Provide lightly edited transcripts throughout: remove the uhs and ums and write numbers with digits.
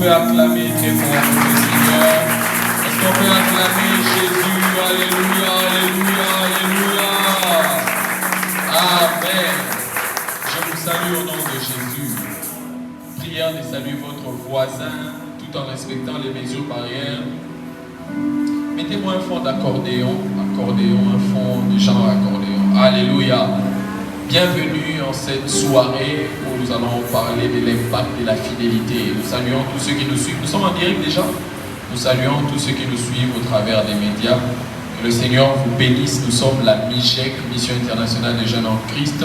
peut acclamer très fort le Seigneur? Est-ce qu'on peut acclamer Jésus? Alléluia, alléluia, alléluia. Amen. Je vous salue au nom de Jésus. Prière de saluer votre voisin tout en respectant les mesures barrières. Mettez-moi un fond d'accordéon, un fond de genre accordéon. Alléluia. Bienvenue en cette soirée où nous allons parler de l'impact de la fidélité. Nous saluons tous ceux qui nous suivent. Nous sommes en direct déjà. Nous saluons tous ceux qui nous suivent au travers des médias. Que le Seigneur vous bénisse. Nous sommes la MIJEC, Mission Internationale des Jeunes en Christ,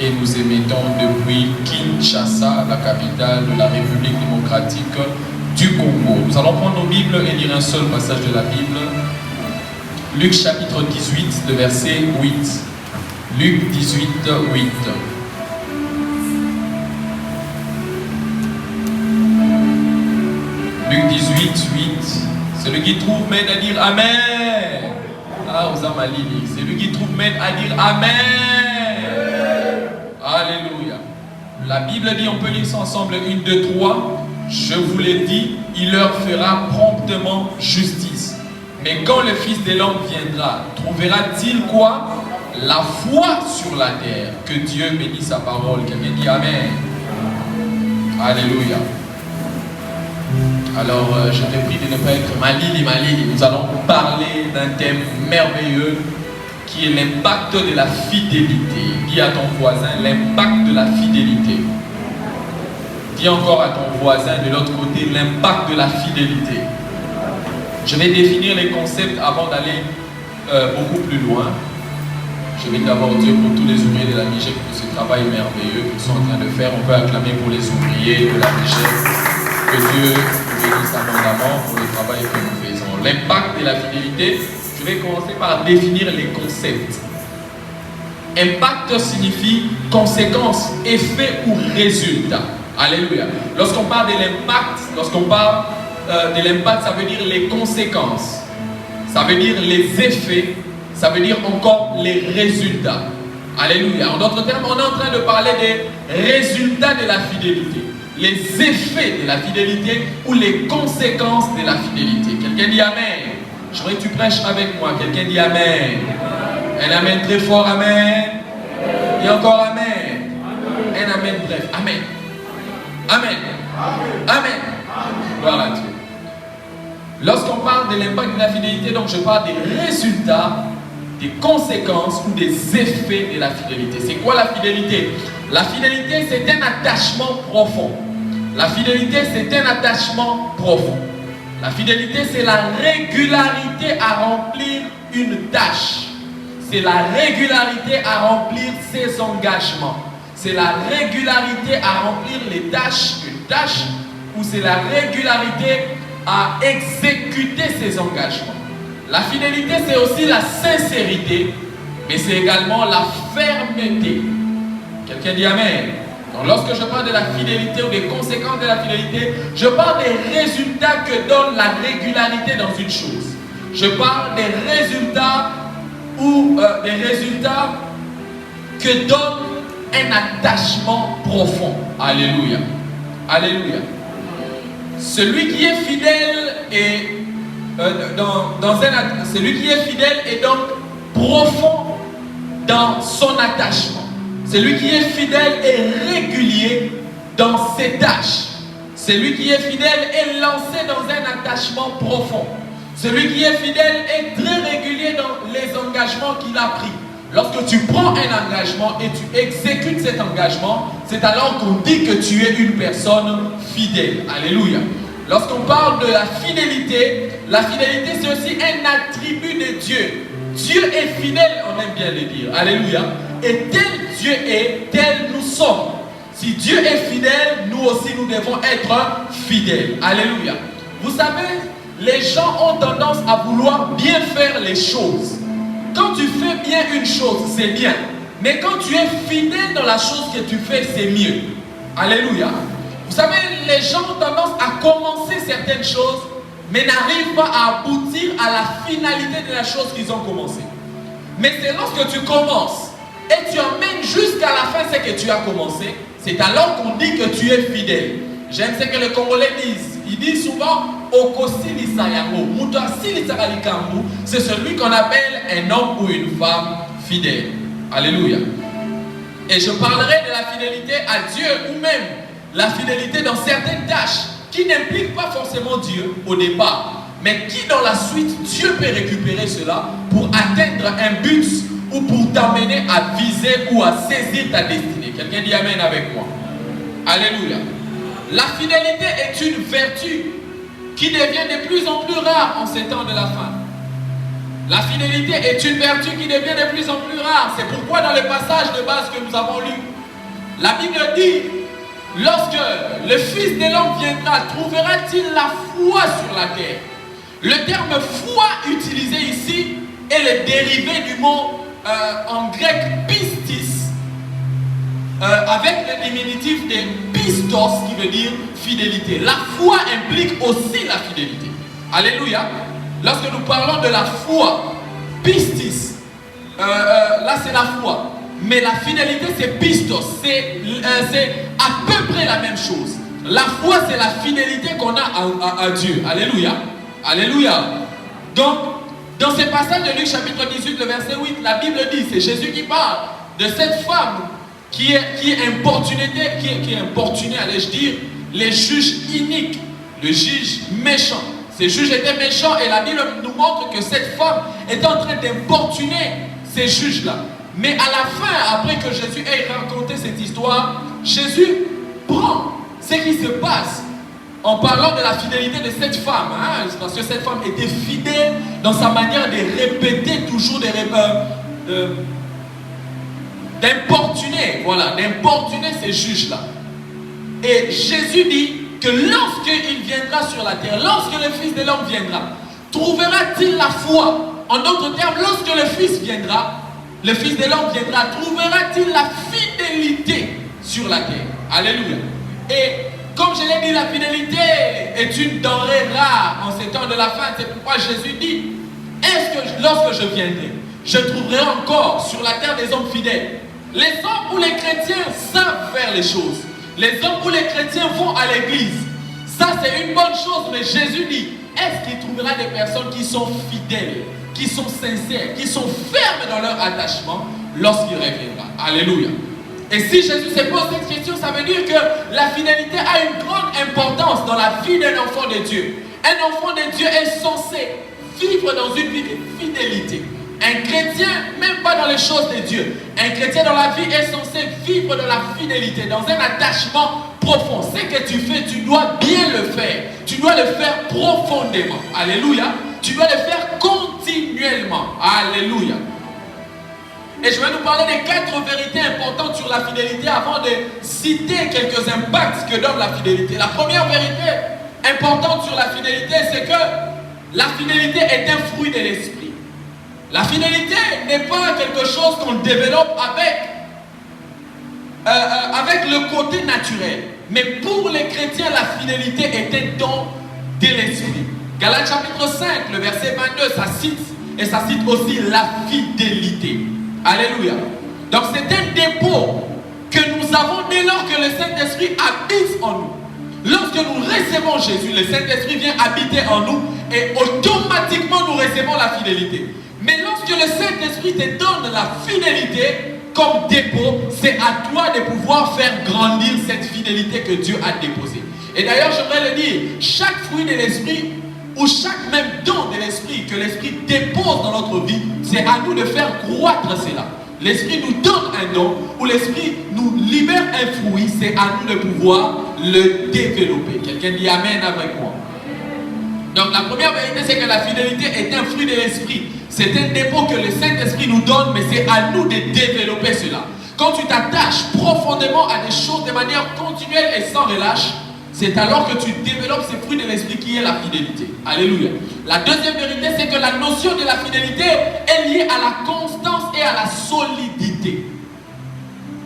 et nous émettons depuis Kinshasa, la capitale de la République démocratique du Congo. Nous allons prendre nos Bibles et lire un seul passage de la Bible. Luc chapitre 18, de verset 8. Luc 18, 8. Luc 18, 8. Celui qui trouve m'aide à dire Amen. Ah, Ozamalili. Celui qui trouve m'aide à dire Amen. Alléluia. La Bible dit, on peut lire ça ensemble, 1, 2, 3. Je vous l'ai dit, il leur fera promptement justice. Mais quand le Fils de l'homme viendra, trouvera-t-il quoi? La foi sur la terre. Que Dieu bénisse sa parole. Quelqu'un dit Amen. Alléluia. Alors, je te prie de ne pas être malili. Nous allons parler d'un thème merveilleux qui est l'impact de la fidélité. Dis à ton voisin l'impact de la fidélité. Dis encore à ton voisin de l'autre côté l'impact de la fidélité. Je vais définir les concepts avant d'aller beaucoup plus loin. Je vais d'abord dire pour tous les ouvriers de la MIJEC pour ce travail merveilleux qu'ils sont en train de faire. On peut acclamer pour les ouvriers de la MIJEC. Que Dieu nous bénisse abondamment pour le travail que nous faisons. L'impact de la fidélité, je vais commencer par définir les concepts. Impact signifie conséquence, effet ou résultat. Alléluia. Lorsqu'on parle de l'impact, ça veut dire les conséquences. Ça veut dire les effets. Ça veut dire encore les résultats. Alléluia. En d'autres termes, on est en train de parler des résultats de la fidélité. Les effets de la fidélité ou les conséquences de la fidélité. Quelqu'un dit Amen. Je voudrais que tu prêches avec moi. Quelqu'un dit Amen. Un Amen très fort. Amen. Et encore Amen. Un Amen bref. Amen. Amen. Amen. Gloire à Dieu. Lorsqu'on parle de l'impact de la fidélité, donc je parle des résultats, des conséquences ou des effets de la fidélité. C'est quoi la fidélité? La fidélité, c'est un attachement profond. La fidélité, c'est un attachement profond. La fidélité, c'est la régularité à remplir une tâche. C'est la régularité à remplir ses engagements. C'est la régularité à remplir les tâches, une tâche, ou c'est la régularité à exécuter ses engagements. La fidélité, c'est aussi la sincérité, mais c'est également la fermeté. Quelqu'un dit Amen. Donc, lorsque je parle de la fidélité ou des conséquences de la fidélité, je parle des résultats que donne la régularité dans une chose. Je parle des résultats que donne un attachement profond. Alléluia. Alléluia. Celui qui est fidèle est celui qui est fidèle est donc profond dans son attachement. Celui qui est fidèle est régulier dans ses tâches. Celui qui est fidèle est lancé dans un attachement profond. Celui qui est fidèle est très régulier dans les engagements qu'il a pris. Lorsque tu prends un engagement et tu exécutes cet engagement, c'est alors qu'on dit que tu es une personne fidèle. Alléluia. Lorsqu'on parle de la fidélité c'est aussi un attribut de Dieu. Dieu est fidèle, on aime bien le dire. Alléluia. Et tel Dieu est, tel nous sommes. Si Dieu est fidèle, nous aussi nous devons être fidèles. Alléluia. Vous savez, les gens ont tendance à vouloir bien faire les choses. Quand tu fais bien une chose, c'est bien. Mais quand tu es fidèle dans la chose que tu fais, c'est mieux. Alléluia. Vous savez, les gens ont tendance à commencer certaines choses, mais n'arrivent pas à aboutir à la finalité de la chose qu'ils ont commencé. Mais c'est lorsque tu commences et tu emmènes jusqu'à la fin ce que tu as commencé, c'est alors qu'on dit que tu es fidèle. J'aime ce que les Congolais disent. Il dit souvent c'est celui qu'on appelle un homme ou une femme fidèle. Alléluia. Et je parlerai de la fidélité à Dieu ou même la fidélité dans certaines tâches qui n'impliquent pas forcément Dieu au départ, mais qui dans la suite, Dieu peut récupérer cela pour atteindre un but ou pour t'amener à viser ou à saisir ta destinée. Quelqu'un dit Amen avec moi. Alléluia. La fidélité est une vertu qui devient de plus en plus rare en ces temps de la fin. La fidélité est une vertu qui devient de plus en plus rare. C'est pourquoi dans le passage de base que nous avons lu, la Bible dit, lorsque le Fils de l'homme viendra, trouvera-t-il la foi sur la terre? Le terme foi utilisé ici est le dérivé du mot en grec pistis, avec le diminutif de pistos qui veut dire fidélité. La foi implique aussi la fidélité. Alléluia. Lorsque nous parlons de la foi, pistis, là c'est la foi. Mais la fidélité c'est pistos, c'est à peu près la même chose. La foi c'est la fidélité qu'on a à Dieu. Alléluia. Alléluia. Donc, dans ce passage de Luc chapitre 18, le verset 8, la Bible dit, c'est Jésus qui parle de cette femme qui importunait, allais-je dire, les juges iniques, le juge méchant. Ces juges étaient méchants et la Bible nous montre que cette femme est en train d'importuner ces juges-là. Mais à la fin, après que Jésus ait raconté cette histoire, Jésus prend ce qui se passe en parlant de la fidélité de cette femme. Parce que cette femme était fidèle dans sa manière de répéter toujours d'importuner, voilà, d'importuner ces juges-là. Et Jésus dit que lorsqu'il viendra sur la terre, lorsque le Fils de l'homme viendra, trouvera-t-il la foi? En d'autres termes, lorsque le Fils viendra, le Fils de l'homme viendra, trouvera-t-il la fidélité sur la terre? Alléluia. Et comme je l'ai dit, la fidélité est une denrée rare en ces temps de la fin. C'est pourquoi Jésus dit, est-ce que lorsque je viendrai, je trouverai encore sur la terre des hommes fidèles? Les hommes ou les chrétiens savent faire les choses. Les hommes ou les chrétiens vont à l'église. Ça, c'est une bonne chose, mais Jésus dit, est-ce qu'il trouvera des personnes qui sont fidèles, qui sont sincères, qui sont fermes dans leur attachement lorsqu'il reviendra? Alléluia. Et si Jésus se pose cette question, ça veut dire que la fidélité a une grande importance dans la vie d'un enfant de Dieu. Un enfant de Dieu est censé vivre dans une vie de fidélité. Un chrétien, même pas dans les choses de Dieu, un chrétien dans la vie est censé vivre dans la fidélité, dans un attachement profond. Ce que tu fais, tu dois bien le faire. Tu dois le faire profondément. Alléluia. Tu dois le faire continuellement. Alléluia. Et je vais nous parler des 4 vérités importantes sur la fidélité avant de citer quelques impacts que donne la fidélité. La première vérité importante sur la fidélité, c'est que la fidélité est un fruit de l'esprit. La fidélité n'est pas quelque chose qu'on développe avec le côté naturel. Mais pour les chrétiens, la fidélité est un don de l'esprit. Galates chapitre 5, le verset 22, ça cite aussi la fidélité. Alléluia. Donc c'est un dépôt que nous avons dès lors que le Saint-Esprit habite en nous. Lorsque nous recevons Jésus, le Saint-Esprit vient habiter en nous et automatiquement nous recevons la fidélité. Mais lorsque le Saint-Esprit te donne la fidélité comme dépôt, c'est à toi de pouvoir faire grandir cette fidélité que Dieu a déposée. Et d'ailleurs, j'aimerais le dire, chaque fruit de l'Esprit ou chaque même don de l'Esprit que l'Esprit dépose dans notre vie, c'est à nous de faire croître cela. L'Esprit nous donne un don ou l'Esprit nous libère un fruit, c'est à nous de pouvoir le développer. Quelqu'un dit Amen avec moi. Donc la première vérité, c'est que la fidélité est un fruit de l'Esprit. C'est un dépôt que le Saint-Esprit nous donne, mais c'est à nous de développer cela. Quand tu t'attaches profondément à des choses de manière continuelle et sans relâche, c'est alors que tu développes ce fruit de l'Esprit qui est la fidélité. Alléluia. La deuxième vérité, c'est que la notion de la fidélité est liée à la constance et à la solidité.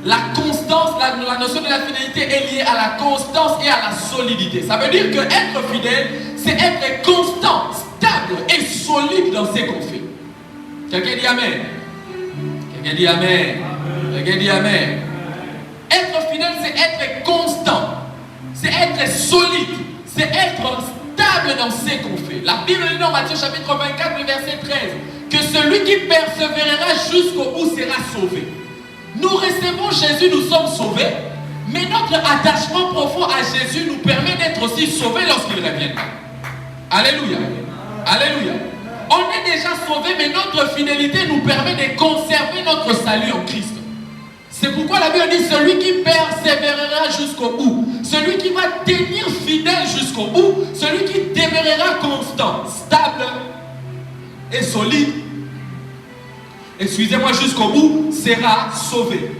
La constance, la notion de la fidélité est liée à la constance et à la solidité. Ça veut dire que être fidèle, c'est être constant, stable et solide dans ce qu'on fait. Quelqu'un dit Amen. Quelqu'un dit Amen. Quelqu'un dit Amen. Être fidèle, c'est être constant. C'est être solide. c'est être stable dans ce qu'on fait. La Bible dit dans Matthieu chapitre 24, le verset 13, que celui qui persévérera jusqu'au bout sera sauvé. Nous recevons Jésus, nous sommes sauvés, mais notre attachement profond à Jésus nous permet d'être aussi sauvés lorsqu'il reviendra. Alléluia. Alléluia. On est déjà sauvés, mais notre fidélité nous permet de conserver notre salut en Christ. C'est pourquoi la Bible dit celui qui persévérera jusqu'au bout, celui qui va tenir fidèle jusqu'au bout, celui qui demeurera constant, stable et solide, excusez-moi, jusqu'au bout, sera sauvé.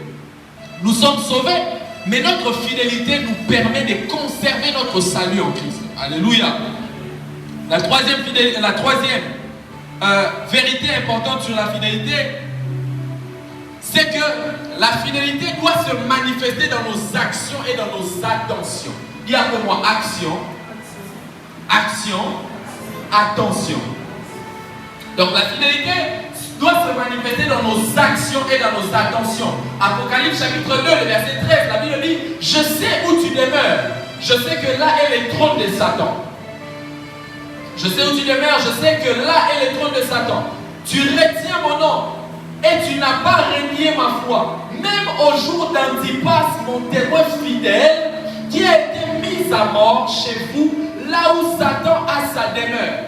Nous sommes sauvés, mais notre fidélité nous permet de conserver notre salut en Christ. Alléluia. La troisième vérité importante sur la fidélité, c'est que la fidélité doit se manifester dans nos actions et dans nos attentions. Dis après moi, action, action, attention. Donc la fidélité doit se manifester dans nos actions et dans nos attentions. Apocalypse chapitre 2, le verset 13, la Bible dit, je sais où tu demeures. Je sais que là est le trône de Satan. Je sais où tu demeures, je sais que là est le trône de Satan. Tu retiens mon nom et tu n'as pas renié ma foi. Même au jour d'Antipas, mon témoin fidèle, qui a été mis à mort chez vous, là où Satan a sa demeure.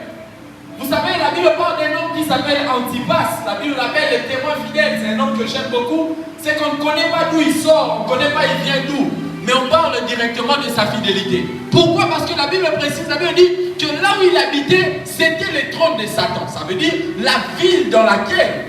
Vous savez, la Bible parle d'un homme qui s'appelle Antipas. La Bible l'appelle le témoin fidèle. C'est un homme que j'aime beaucoup. C'est qu'on ne connaît pas d'où il sort, on ne connaît pas il vient d'où. Mais on parle directement de sa fidélité. Pourquoi? Parce que la Bible précise, la Bible dit que là où il habitait, c'était le trône de Satan. Ça veut dire la ville dans laquelle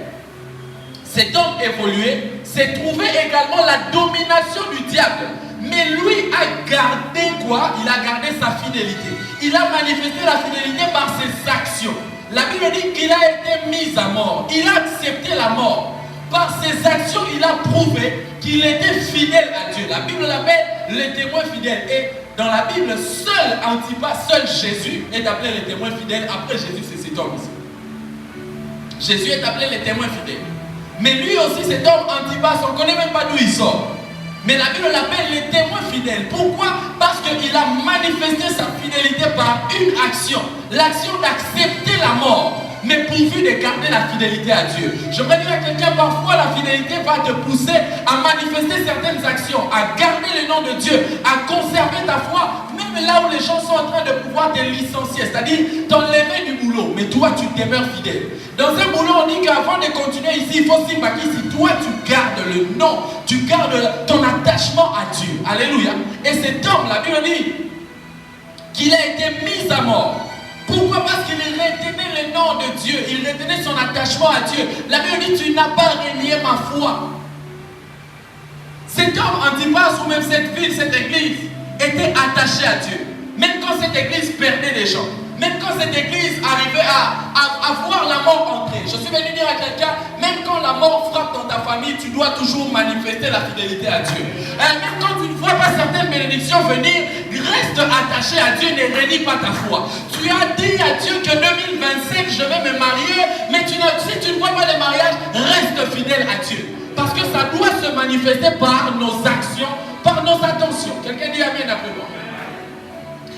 cet homme évoluait, s'est trouvé également la domination du diable. Mais lui a gardé quoi? Il a gardé sa fidélité. Il a manifesté la fidélité par ses actions. La Bible dit qu'il a été mis à mort. Il a accepté la mort. Par ses actions, il a prouvé qu'il était fidèle à Dieu. La Bible l'appelle le témoin fidèle. Et dans la Bible, seul Antipas, seul Jésus est appelé le témoin fidèle. Après Jésus, c'est cet homme ici. Jésus est appelé le témoin fidèle. Mais lui aussi, cet homme Antipas, on ne connaît même pas d'où il sort. Mais la Bible l'appelle le témoin fidèle. Pourquoi? Parce qu'il a manifesté sa fidélité par une action. L'action d'accepter la mort, mais pourvu de garder la fidélité à Dieu. J'aimerais dire à quelqu'un, parfois la fidélité va te pousser à manifester certaines actions, à garder le nom de Dieu, à conserver ta foi, même là où les gens sont en train de pouvoir te licencier, c'est-à-dire t'enlever du boulot, mais toi tu demeures fidèle. Dans un boulot, on dit qu'avant de continuer ici, il faut s'y baquer ici. Toi, tu gardes le nom, tu gardes ton attachement à Dieu. Alléluia. Et cet homme, la Bible dit qu'il a été mis à mort. Pourquoi? Parce qu'il retenait le nom de Dieu, il retenait son attachement à Dieu. La Bible dit, tu n'as pas renié ma foi. Cet homme, Antipas, ou même cette ville, cette église, était attaché à Dieu. Même quand cette église perdait des gens, même quand cette église arrivait à voir la mort entrer. Je suis venu dire à quelqu'un, même quand la mort frappe dans ta famille, tu dois toujours manifester la fidélité à Dieu. Même quand tu ne vois pas certaines bénédictions venir, reste attaché à Dieu, ne renie pas ta foi. Tu as dit à Dieu que 2025, je vais me marier, mais si tu ne vois pas de mariage, reste fidèle à Dieu. Parce que ça doit se manifester par nos actions, par nos attentions. Quelqu'un dit Amen après moi.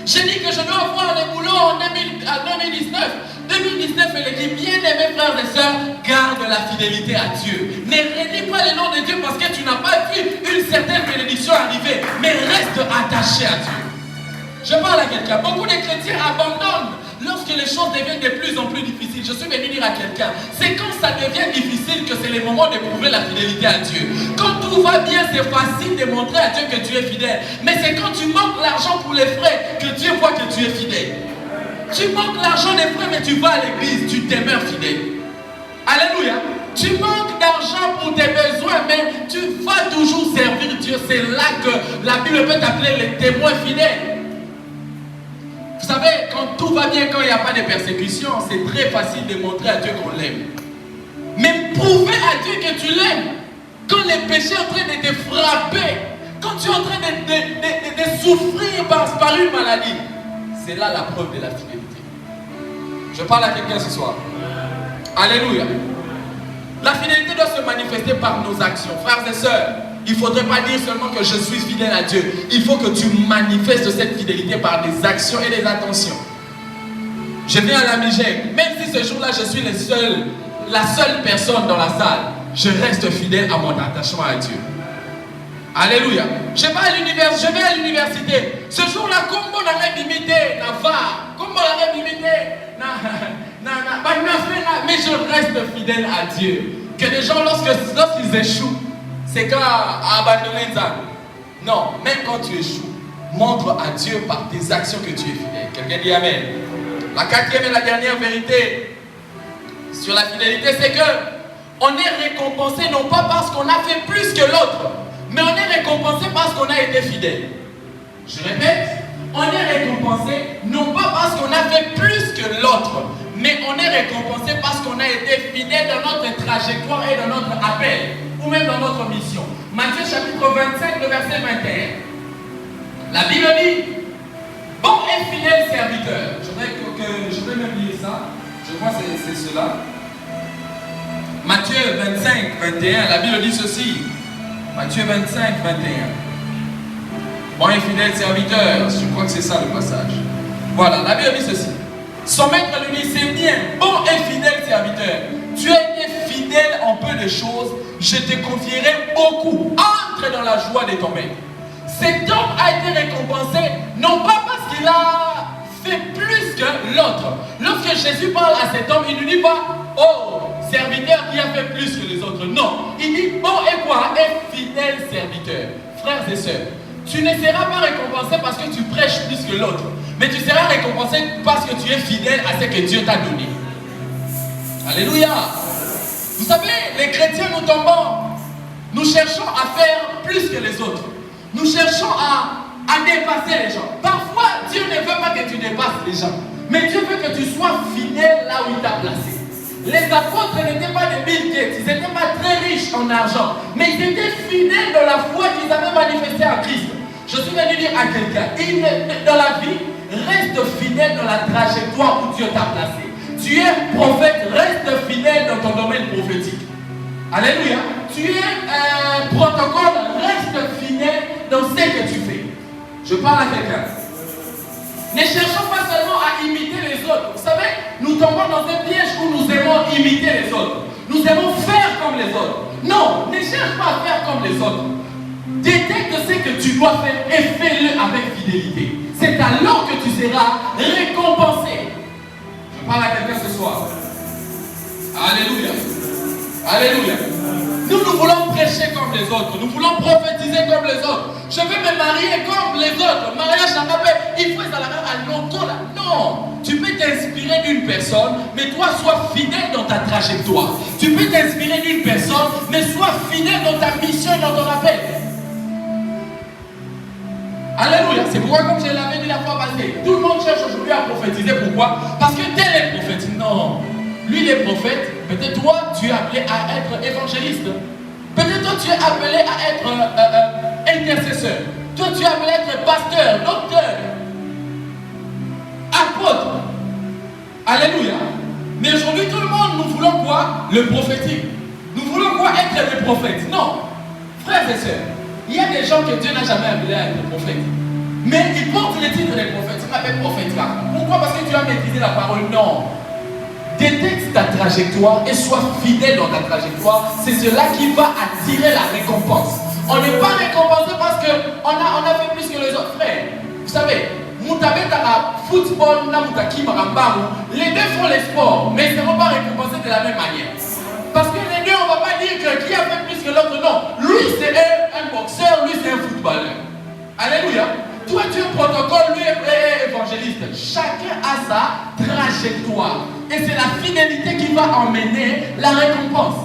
J'ai dit que je dois avoir le boulot en 2019. 2019, elle dit, bien aimés frères et sœurs, garde la fidélité à Dieu. Ne renie pas le nom de Dieu parce que tu n'as pas vu une certaine bénédiction arriver, mais reste attaché à Dieu. Je parle à quelqu'un. Beaucoup de chrétiens abandonnent lorsque les choses deviennent de plus en plus difficiles. Je suis venu dire à quelqu'un, c'est quand ça devient difficile que c'est le moment de prouver la fidélité à Dieu. Quand tout va bien, c'est facile de montrer à Dieu que tu es fidèle. Mais c'est quand tu manques l'argent pour les frais que Dieu voit que tu es fidèle. Tu manques l'argent des frais, mais tu vas à l'église, tu demeures fidèle. Alléluia. Tu manques d'argent pour tes besoins, mais tu vas toujours servir Dieu. C'est là que la Bible peut t'appeler les témoins fidèles. Vous savez, quand tout va bien, quand il n'y a pas de persécution, c'est très facile de montrer à Dieu qu'on l'aime. Mais prouver à Dieu que tu l'aimes, quand les péchés sont en train de te frapper, quand tu es en train de souffrir par une maladie, c'est là la preuve de la fidélité. Je parle à quelqu'un ce soir. Alléluia. La fidélité doit se manifester par nos actions. Frères et sœurs, il ne faudrait pas dire seulement que je suis fidèle à Dieu. Il faut que tu manifestes cette fidélité par des actions et des attentions. Je viens à la Migèque, même si ce jour-là je suis la seule personne dans la salle, je reste fidèle à mon attachement à Dieu. Alléluia. Je vais à l'université. Ce jour-là, comme on a limité, mais je reste fidèle à Dieu. Que les gens, lorsqu'ils échouent, c'est qu'à abandonner ça. Non, même quand tu échoues, montre à Dieu par tes actions que tu es fidèle. Quelqu'un dit Amen. La quatrième et la dernière vérité sur la fidélité, c'est que on est récompensé non pas parce qu'on a fait plus que l'autre, mais on est récompensé parce qu'on a été fidèle. Je répète, on est récompensé non pas parce qu'on a fait plus que l'autre, mais on est récompensé parce qu'on a été fidèle dans notre trajectoire et dans notre appel, ou même dans notre mission. Matthieu chapitre 25, le verset 21. La Bible dit, bon et fidèle serviteur. Je vais même lire ça. Je crois que c'est cela. Matthieu 25, 21, la Bible dit ceci. Matthieu 25, 21. Bon et fidèle serviteur, je crois que c'est ça le passage. Voilà, la Bible dit ceci. Son maître lui dit, c'est bien, bon et fidèle serviteur. Tu as été fidèle en peu de choses, je te confierai beaucoup. Entre dans la joie de ton maître. Cet homme a été récompensé, non pas parce qu'il a fait plus que l'autre. Lorsque Jésus parle à cet homme, il ne dit pas, oh, serviteur qui a fait plus que les autres. Non, il dit, bon et quoi? Et fidèle serviteur. Frères et sœurs, tu ne seras pas récompensé parce que tu prêches plus que l'autre, mais tu seras récompensé parce que tu es fidèle à ce que Dieu t'a donné. Alléluia. Vous savez, les chrétiens, nous tombons, nous cherchons à faire plus que les autres. Nous cherchons à dépasser les gens. Parfois, Dieu ne veut pas que tu dépasses les gens, mais Dieu veut que tu sois fidèle là où il t'a placé. Les apôtres n'étaient pas des Bill Gates, ils n'étaient pas très riches en argent, mais ils étaient fidèles dans la foi qu'ils avaient manifestée en Christ. Je suis venu dire à quelqu'un, dans la vie, reste fidèle dans la trajectoire où Dieu t'a placé. Tu es prophète, reste fidèle dans ton domaine prophétique. Alléluia. Tu es protocole, reste fidèle dans ce que tu fais. Je parle à quelqu'un. Ne cherchons pas seulement à imiter les autres. Vous savez, nous tombons dans un piège où nous aimons imiter les autres. Nous aimons faire comme les autres. Non, ne cherche pas à faire comme les autres. Détecte ce que tu dois faire et fais-le avec fidélité. C'est alors que tu seras récompensé. Je parle à quelqu'un ce soir. Alléluia. Alléluia. Nous voulons prêcher comme les autres. Nous voulons prophétiser comme les autres. Je veux me marier comme les autres. Mariage à la paix. Il faut être à la même. Non. Tu peux t'inspirer d'une personne, mais toi sois fidèle dans ta trajectoire. Tu peux t'inspirer d'une personne, mais sois fidèle dans ta mission et dans ton appel. Alléluia. C'est pourquoi, comme je l'avais dit la fois passée, tout le monde cherche aujourd'hui à prophétiser. Pourquoi? Parce que tel est prophète. Non. Lui, il est prophète. Peut-être toi, tu es appelé à être évangéliste. Peut-être toi, tu es appelé à être intercesseur. Toi, tu es appelé à être pasteur, docteur, apôtre. Alléluia. Mais aujourd'hui, tout le monde, nous voulons quoi? Le prophétique. Nous voulons quoi? Être des prophètes. Non. Frères et sœurs, il y a des gens que Dieu n'a jamais appelés à être prophète. Mais ils portent le titre des prophètes. Ils m'appellent prophète là. Pourquoi? Parce que tu as maîtrisé la parole. Non. Détecte ta trajectoire et sois fidèle dans ta trajectoire. C'est cela qui va attirer la récompense. On n'est pas récompensé parce qu'on a fait plus que les autres frères. Vous savez, football, les deux font les sports, mais ils ne seront pas récompensés de la même manière. Parce que les deux, on ne va pas dire que qui a fait plus que l'autre. Non, lui c'est un boxeur, lui c'est un footballeur. Alléluia. Toi tu es protocole, lui est évangéliste. Chacun a sa trajectoire. Et c'est la fidélité qui va emmener la récompense.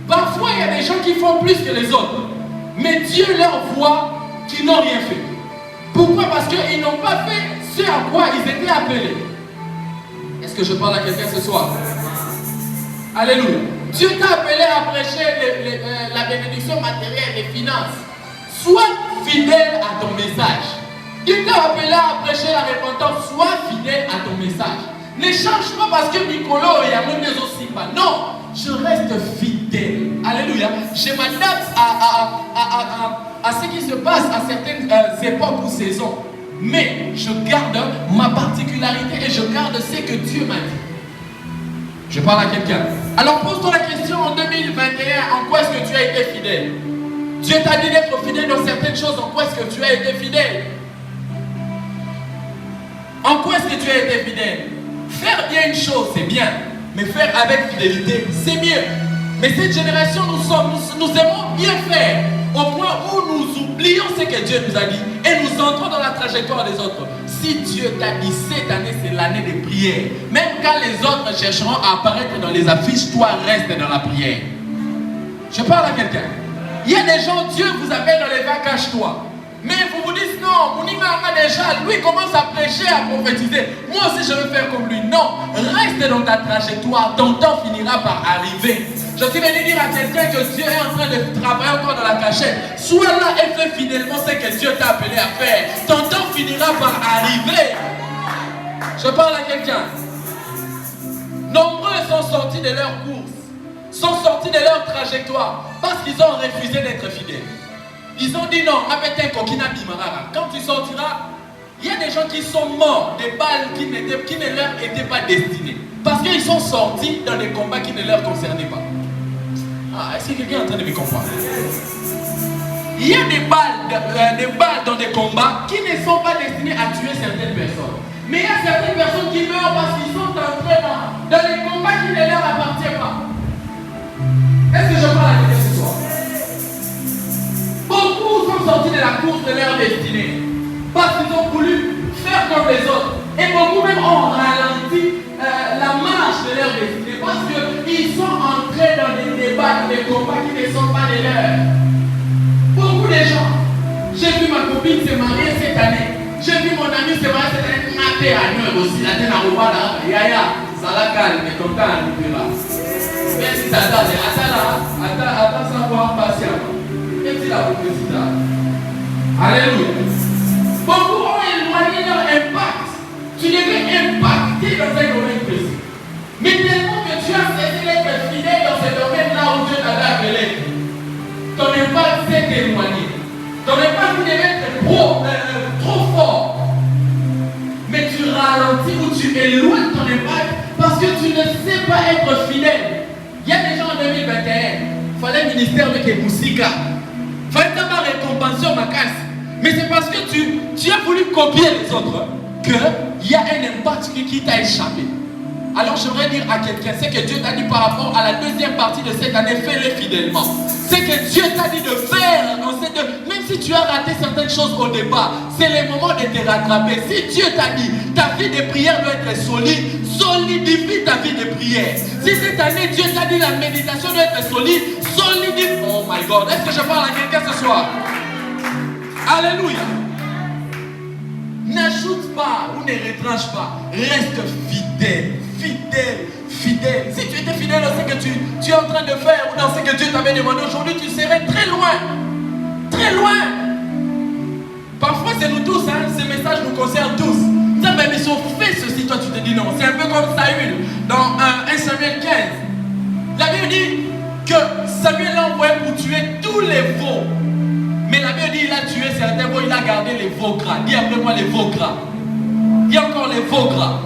Parfois il y a des gens qui font plus que les autres, mais Dieu leur voit qu'ils n'ont rien fait. Pourquoi? Parce qu'ils n'ont pas fait ce à quoi ils étaient appelés. Est-ce que je parle à quelqu'un ce soir? Alléluia. Dieu t'a appelé à prêcher la bénédiction matérielle, les finances. Sois fidèle à ton message. Il t'a appelé à prêcher la repentance. Sois fidèle à ton message. Ne change pas parce que Nicolo et Yamone aussi pas. Non, je reste fidèle fidèle. Alléluia. Je m'adapte à ce qui se passe à certaines époques ou saisons. Mais je garde ma particularité et je garde ce que Dieu m'a dit. Je parle à quelqu'un. Alors pose-toi la question en 2021, en quoi est-ce que tu as été fidèle? Dieu t'a dit d'être fidèle dans certaines choses, en quoi est-ce que tu as été fidèle? En quoi est-ce que tu as été fidèle? Faire bien une chose, c'est bien. Mais faire avec fidélité, c'est mieux. Mais cette génération, nous aimons bien faire. Au point où nous oublions ce que Dieu nous a dit. Et nous entrons dans la trajectoire des autres. Si Dieu t'a dit cette année, c'est l'année des prières. Même quand les autres chercheront à apparaître dans les affiches, toi reste dans la prière. Je parle à quelqu'un. Il y a des gens, Dieu vous appelle dans les vagues, cache-toi. Mais vous vous dites non, Mounima déjà, lui commence à prêcher, à prophétiser. Moi aussi je veux faire comme lui. Non, reste dans ta trajectoire, ton temps finira par arriver. Je suis venu dire à quelqu'un que Dieu est en train de travailler encore dans la cachette. Sois là et fais fidèlement ce que Dieu t'a appelé à faire. Ton temps finira par arriver. Je parle à quelqu'un. Nombreux sont sortis de leur course, sont sortis de leur trajectoire parce qu'ils ont refusé d'être fidèles. Ils ont dit non, quand tu sortiras, il y a des gens qui sont morts, des balles qui ne leur étaient pas destinées. Parce qu'ils sont sortis dans des combats qui ne leur concernaient pas. Ah, est-ce que quelqu'un est en train de me comprendre? Il y a des balles dans des combats qui ne sont pas destinées à tuer certaines personnes. Mais il y a certaines personnes qui meurent parce qu'ils sont entrés dans les combats qui ne leur appartiennent pas. Est-ce que je parle à quelqu'un ce soir? Beaucoup sont sortis de la course de leur destinée parce qu'ils ont voulu faire comme les autres. Et beaucoup même ont ralenti la marche de leur destinée parce qu'ils sont entrés dans des débats, dans des combats qui ne sont pas les leurs. Beaucoup de gens, j'ai vu ma copine se marier cette année, j'ai vu mon ami se marier cette année, Naté à nous aussi, Naté à Rwanda, Yaya, Salaka, mais comme ça, on ne verra. Même si ça donne, attends savoir patiemment. Alléluia. Beaucoup ont éloigné leur impact. Tu devais impacter dans un domaine précis. Mais tellement que tu as cessé d'être fidèle dans ce domaine-là où Dieu t'avait appelé, ton impact s'est éloigné. Ton impact devait être trop fort. Mais tu ralentis ou tu éloignes ton impact parce que tu ne sais pas être fidèle. Il y a des gens en 2021, il fallait le ministère de Kebusika. Il fallait d'abord récompenser ma casse. Mais c'est parce que tu as voulu copier les autres qu'il y a un impact qui t'a échappé. Alors j'aimerais dire à quelqu'un, c'est que Dieu t'a dit par rapport à la deuxième partie de cette année, fais-le fidèlement. C'est que Dieu t'a dit de faire dans cette... Même si tu as raté certaines choses au départ, c'est le moment de te rattraper. Si Dieu t'a dit, ta vie de prière doit être solide, solidifie ta vie de prière. Si cette année Dieu t'a dit la méditation doit être solide, solidifie. Oh my God, est-ce que je parle à quelqu'un ce soir? Alléluia. N'ajoute pas ou ne retranche pas. Reste fidèle, fidèle, fidèle. Si tu étais fidèle dans ce que tu es en train de faire ou dans ce que Dieu t'avait demandé aujourd'hui, tu serais très loin. Très loin. Parfois c'est nous tous, hein, ces messages nous concernent tous. Tiens, mais si on fait ceci, toi tu te dis non. C'est un peu comme Saül dans 1 Samuel 15. La Bible dit que Samuel l'a envoyé pour tuer tous les veaux. Mais la Bible dit qu'il a tué certains veaux, il a gardé les veaux gras. Dis après moi les veaux gras. Dis encore les veaux gras.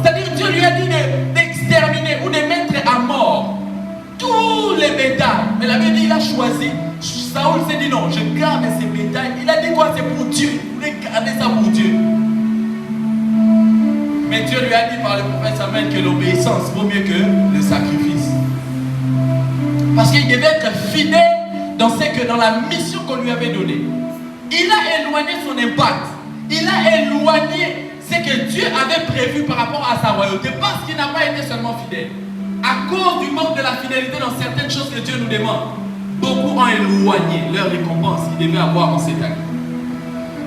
C'est-à-dire Dieu lui a dit d'exterminer ou de mettre à mort tous les bétails. Mais la Bible dit qu'il a choisi. Saoul s'est dit non, je garde ces bétails. Il a dit quoi? C'est pour Dieu. Il voulait garder ça pour Dieu. Mais Dieu lui a dit par le prophète Samuel que l'obéissance vaut mieux que le sacrifice. Parce qu'il devait être fidèle dans la mission qu'on lui avait donnée. Il a éloigné son impact. Il a éloigné ce que Dieu avait prévu par rapport à sa royauté parce qu'il n'a pas été seulement fidèle. À cause du manque de la fidélité dans certaines choses que Dieu nous demande, beaucoup ont éloigné leur récompense qu'ils devaient avoir en cette année.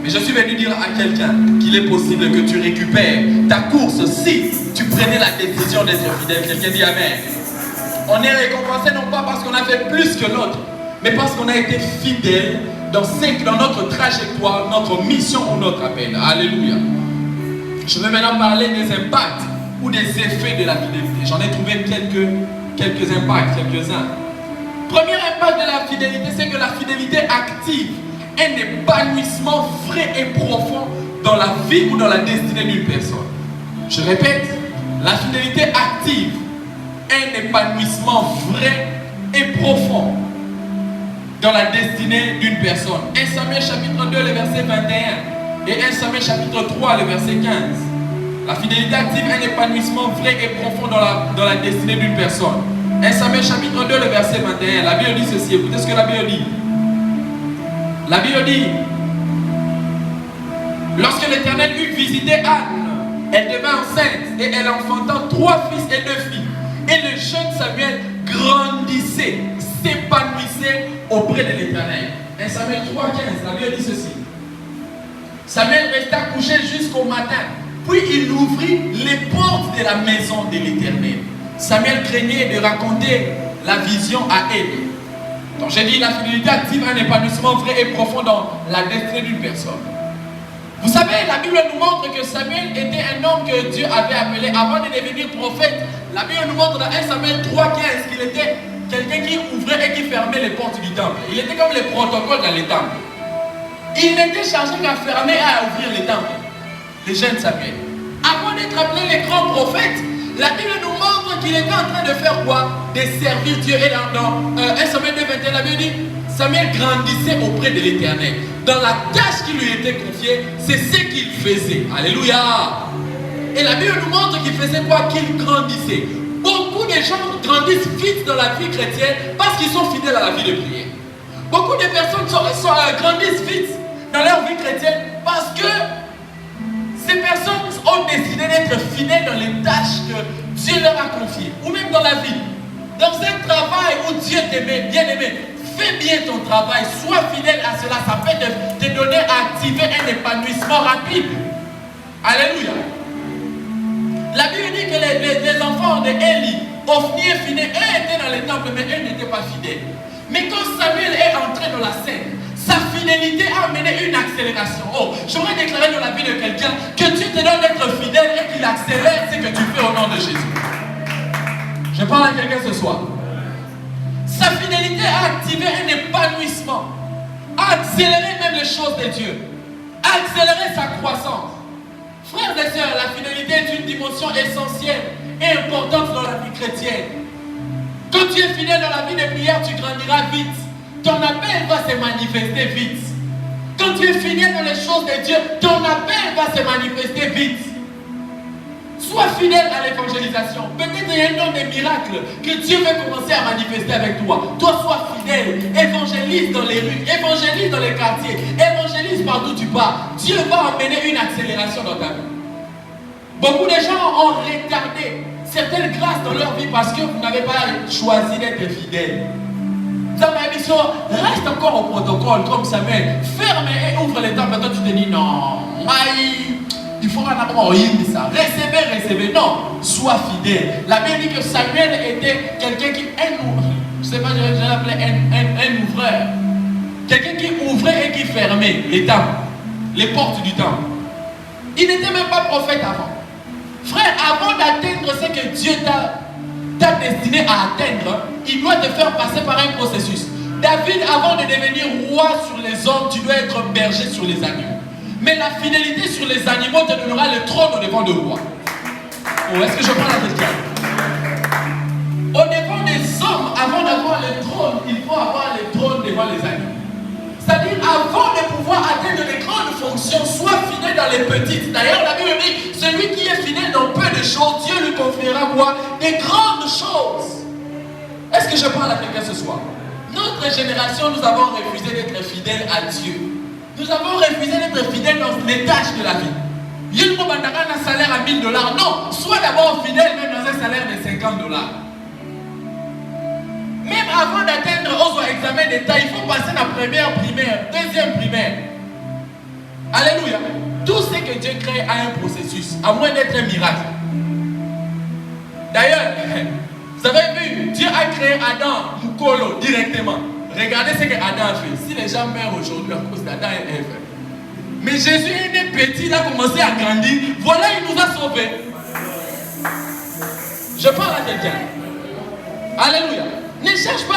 Mais je suis venu dire à quelqu'un qu'il est possible que tu récupères ta course si tu prenais la décision d'être fidèle. Quelqu'un dit Amen. On est récompensé non pas parce qu'on a fait plus que l'autre, mais parce qu'on a été fidèle dans notre trajectoire, notre mission ou notre appel. Alléluia. Je vais maintenant parler des impacts ou des effets de la fidélité. J'en ai trouvé quelques impacts, quelques-uns. Premier impact de la fidélité, c'est que la fidélité active un épanouissement vrai et profond dans la vie ou dans la destinée d'une personne. Je répète, la fidélité active un épanouissement vrai et profond dans la destinée d'une personne. 1 Samuel chapitre 2, le verset 21 et 1 Samuel chapitre 3, le verset 15. La fidélité active un épanouissement vrai et profond dans la destinée d'une personne. 1 Samuel chapitre 2, le verset 21. La Bible dit ceci. Écoutez ce que la Bible dit. La Bible dit, lorsque l'Éternel eut visité Anne, elle devint enceinte et elle enfanta 3 fils et 2 filles. Et le jeune Samuel grandissait, s'épanouissait auprès de l'Éternel. 1 Samuel 3, 15. La Bible dit ceci. Samuel resta couché jusqu'au matin. Puis il ouvrit les portes de la maison de l'Éternel. Samuel craignait de raconter la vision à elle. Donc j'ai dit, la fidélité active un épanouissement vrai et profond dans la destinée d'une personne. Vous savez, la Bible nous montre que Samuel était un homme que Dieu avait appelé avant de devenir prophète. La Bible nous montre dans 1 Samuel 3, 15 qu'il était quelqu'un qui ouvrait et qui fermait les portes du temple. Il était comme les protocoles dans les temples. Il n'était chargé qu'à fermer et à ouvrir les temples. Le jeune Samuel. Avant d'être appelé les grands prophètes, la Bible nous montre qu'il était en train de faire quoi? De servir Dieu. Et dans 1 Samuel 2, 21, la Bible dit, Samuel grandissait auprès de l'Éternel. Dans la tâche qui lui était confiée, c'est ce qu'il faisait. Alléluia. Et la Bible nous montre qu'il faisait quoi? Qu'il grandissait. Beaucoup de gens grandissent vite dans la vie chrétienne parce qu'ils sont fidèles à la vie de prière. Beaucoup de personnes grandissent vite dans leur vie chrétienne parce que ces personnes ont décidé d'être fidèles dans les tâches que Dieu leur a confiées, ou même dans la vie. Dans un travail où Dieu t'aimait, bien aimé, fais bien ton travail, sois fidèle à cela, ça peut te donner à activer un épanouissement rapide. Alléluia. La Bible dit que les enfants de Élie, Ophni et Phinéas, eux étaient dans les temples, mais eux n'étaient pas fidèles. Mais quand Samuel est entré dans la scène, sa fidélité a amené une accélération. Oh, j'aurais déclaré dans la vie de quelqu'un que Dieu te donne d'être fidèle et qu'il accélère ce que tu fais au nom de Jésus. Je parle à quelqu'un ce soir. Sa fidélité a activé un épanouissement, a accéléré même les choses de Dieu, a accéléré sa croissance. Frères et sœurs, la fidélité est une dimension essentielle et importante dans la vie chrétienne. Quand tu es fidèle dans la vie de prière, tu grandiras vite. Ton appel va se manifester vite. Quand tu es fidèle dans les choses de Dieu, ton appel va se manifester vite. Sois fidèle à l'évangélisation. Peut-être il y a un don de miracles que Dieu veut commencer à manifester avec toi. Toi, sois fidèle. Évangélise dans les rues, évangélise dans les quartiers, évangélise partout où tu pars. Dieu va amener une accélération dans ta vie. Beaucoup de gens ont retardé certaines grâces dans leur vie parce que vous n'avez pas choisi d'être fidèle. Dans ma mission, reste encore au protocole comme Samuel. Ferme et ouvre les temples. Maintenant tu te dis non, il faut en avoir ça. Recevez. Non, sois fidèle. La Bible dit que Samuel était quelqu'un qui, je ne sais pas, je l'appelais un ouvreur. Quelqu'un qui ouvrait et qui fermait les temples, les portes du temple. Il n'était même pas prophète avant. Frère, avant d'atteindre ce que Dieu t'a destiné à atteindre, il doit te faire passer par un processus. David, avant de devenir roi sur les hommes, tu dois être berger sur les animaux. Mais la fidélité sur les animaux te donnera le trône au devant de roi. Oh, est-ce que je parle à quelqu'un? Au devant des hommes, avant d'avoir le trône, il faut avoir le trône devant les animaux. C'est-à-dire, avant de pouvoir atteindre les grandes fonctions, sois fidèle dans les petites. D'ailleurs, la Bible dit, celui qui est fidèle dans peu de choses, Dieu lui conférera quoi? Des grandes choses. Est-ce que je parle à quelqu'un ce soir? Notre génération, nous avons refusé d'être fidèles à Dieu. Nous avons refusé d'être fidèles dans les tâches de la vie. Il y a un salaire à $1000. Non, sois d'abord fidèle même dans un salaire de $50. Même avant d'atteindre aux examens d'État, il faut passer la première primaire, deuxième primaire. Alléluia. Tout ce que Dieu crée a un processus, à moins d'être un miracle. D'ailleurs, vous avez vu, Dieu a créé Adam Mukolo directement. Regardez ce que Adam a fait. Si les gens meurent aujourd'hui à cause d'Adam et Ève. Mais Jésus est né petit, il a commencé à grandir. Voilà, il nous a sauvés. Je parle à quelqu'un. Alléluia. Ne cherche pas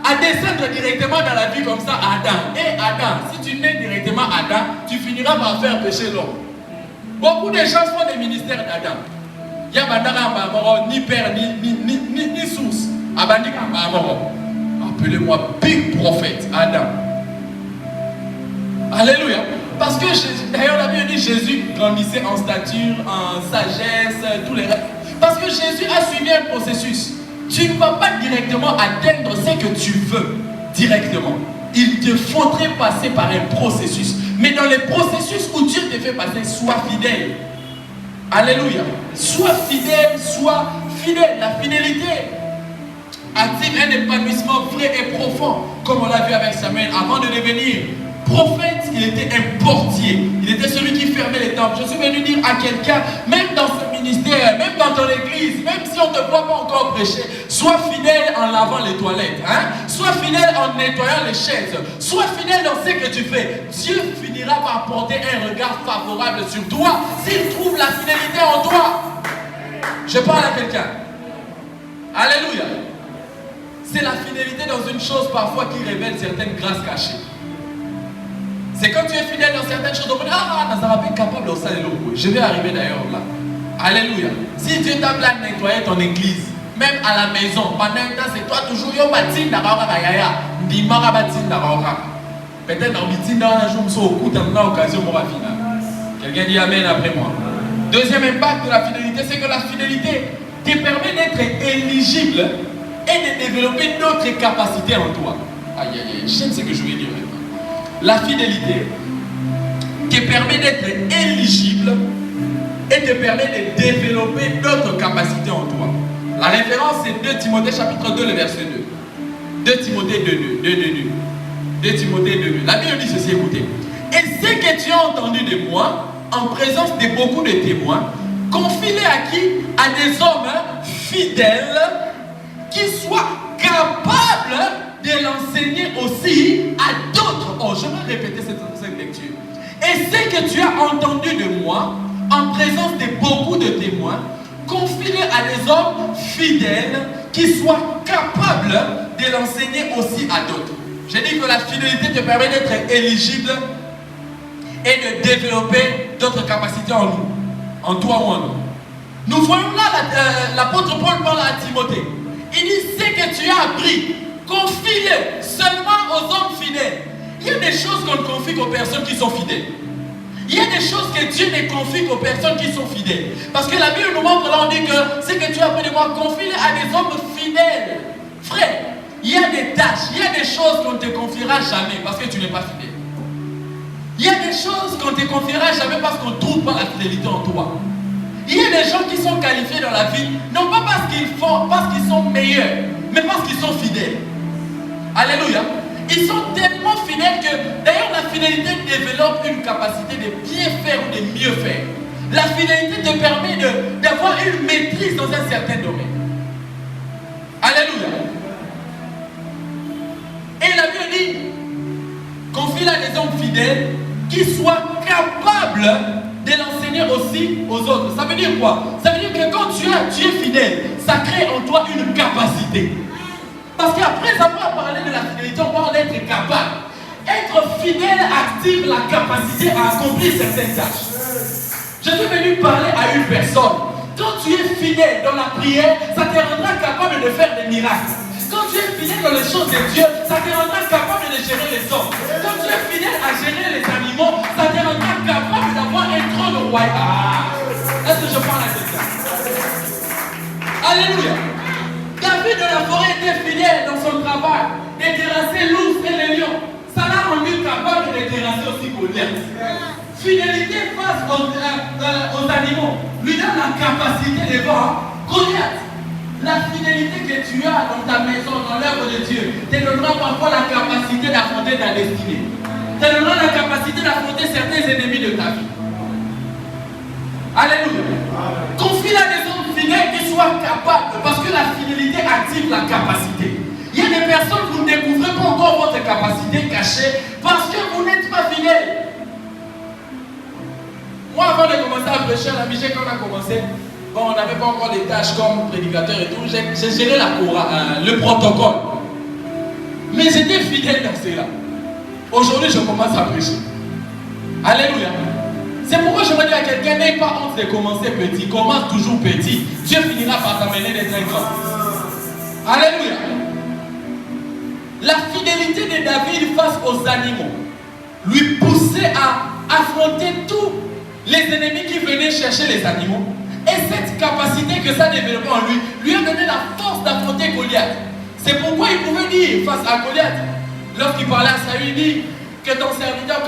à descendre directement dans la vie comme ça, Adam. Et Adam, si tu nais directement Adam, tu finiras par faire pécher l'homme. Beaucoup de gens font des ministères d'Adam. Il y a ni père, ni source. Appelez-moi big prophète, Adam. Alléluia. Parce que d'ailleurs la Bible dit Jésus grandissait en stature, en sagesse, tous les rêves. Parce que Jésus a suivi un processus. Tu ne vas pas directement atteindre ce que tu veux directement. Il te faudrait passer par un processus. Mais dans les processus où Dieu te fait passer, sois fidèle. Alléluia. Sois fidèle, sois fidèle. La fidélité active un épanouissement vrai et profond. Comme on l'a vu avec Samuel. Avant de devenir prophète, il était un portier. Il était celui qui fermait les temples. Je suis venu dire à quelqu'un, même dans ce ministère, même dans ton église, même si on ne te voit pas encore prêcher, sois fidèle en lavant les toilettes. Sois fidèle en nettoyant les chaises. Sois fidèle dans ce que tu fais. Dieu finira par porter un regard favorable sur toi s'il trouve la fidélité en toi. Je parle à quelqu'un. Alléluia. C'est la fidélité dans une chose parfois qui révèle certaines grâces cachées. C'est quand tu es fidèle dans certaines choses, on dit, Nazareth est capable de ça. Je vais arriver d'ailleurs là. Alléluia. Si Dieu t'a appelé à nettoyer ton église, même à la maison, pendant un temps, c'est toi toujours, yo batin d'abord yaya, dimara batin d'abord. Peut-être dans le dans un jour, au coup, dans l'occasion, on va finir. Quelqu'un dit amen après moi. Deuxième impact de la fidélité, c'est que la fidélité te permet d'être éligible et de développer d'autres capacités en toi. Aïe, aïe, aïe, j'aime ce que je vais dire maintenant. La fidélité te permet d'être éligible et te permet de développer d'autres capacités en toi. La référence c'est 2 Timothée chapitre 2, le verset 2. 2 Timothée 2. 2 Timothée 2. La Bible dit ceci, écoutez. Et ce que tu as entendu de moi, en présence de beaucoup de témoins, confie-les à qui? À des hommes fidèles qui soient capables de l'enseigner aussi à d'autres. Oh, je vais répéter cette lecture. Et ce que tu as entendu de moi, en présence de beaucoup de témoins, confie-le à des hommes fidèles qui soient capables de l'enseigner aussi à d'autres. J'ai dit que la fidélité te permet d'être éligible et de développer d'autres capacités en nous, en toi ou en nous. Nous voyons là l'apôtre Paul parle à Timothée. Il dit ce que tu as appris, confie-le seulement aux hommes fidèles. Il y a des choses qu'on ne confie qu'aux personnes qui sont fidèles. Il y a des choses que Dieu ne confie qu'aux personnes qui sont fidèles. Parce que la Bible nous montre là, on dit que ce que tu as appris de moi, confie-le à des hommes fidèles. Frère, il y a des tâches, il y a des choses qu'on ne te confiera jamais parce que tu n'es pas fidèle. Il y a des choses qu'on ne te confiera jamais parce qu'on ne trouve pas la fidélité en toi. Il y a des gens qui sont qualifiés dans la vie, non pas parce qu'ils font, parce qu'ils sont meilleurs, mais parce qu'ils sont fidèles. Alléluia. Ils sont tellement fidèles que, d'ailleurs, la fidélité développe une capacité de bien faire ou de mieux faire. La fidélité te permet d'avoir une maîtrise dans un certain domaine. Alléluia. Et la Bible dit, confie à des hommes fidèles qui soient capables de l'enseigner aussi aux autres. Ça veut dire quoi? Ça veut dire que quand tu es fidèle, ça crée en toi une capacité. Parce qu'après avoir parlé de la fidélité, on parle d'être capable. Être fidèle active la capacité à accomplir certaines tâches. Je suis venu parler à une personne. Quand tu es fidèle dans la prière, ça te rendra capable de faire des miracles. Quand tu es fidèle dans les choses de Dieu, ça te rendra capable de gérer les hommes. Quand tu es fidèle à gérer les animaux, ça te rendra capable d'avoir un trône royal. Est-ce que je parle à quelqu'un? Alléluia. David de la forêt était fidèle dans son travail, de terrasser l'ours et les lions. Ça l'a rendu capable de terrasser aussi Goliath. Fidélité face aux animaux lui donne la capacité de voir Goliath. La fidélité que tu as dans ta maison, dans l'œuvre de Dieu, te donnera parfois la capacité d'affronter ta destinée. Te donnera la capacité d'affronter certains ennemis de ta vie. Alléluia. Confie à des hommes fidèles qui soient capables, parce que la fidélité active la capacité. Il y a des personnes, vous ne découvrez pas encore votre capacité cachée parce que vous n'êtes pas fidèle. Moi, avant de commencer à prêcher à la Michel, quand on a commencé, bon, on n'avait pas encore des tâches comme prédicateur et tout, j'ai géré le protocole. Mais j'étais fidèle dans cela. Aujourd'hui, je commence à prêcher. Alléluia. C'est pourquoi je me dis à quelqu'un, n'aie pas honte de commencer petit. Commence toujours petit. Dieu finira par t'amener d'être un grand. Alléluia. La fidélité de David face aux animaux lui poussait à affronter tous les ennemis qui venaient chercher les animaux. Et cette capacité que ça développait en lui a donné la force d'affronter Goliath. C'est pourquoi il pouvait dire face à Goliath, lorsqu'il parlait à Saül, il dit que ton serviteur,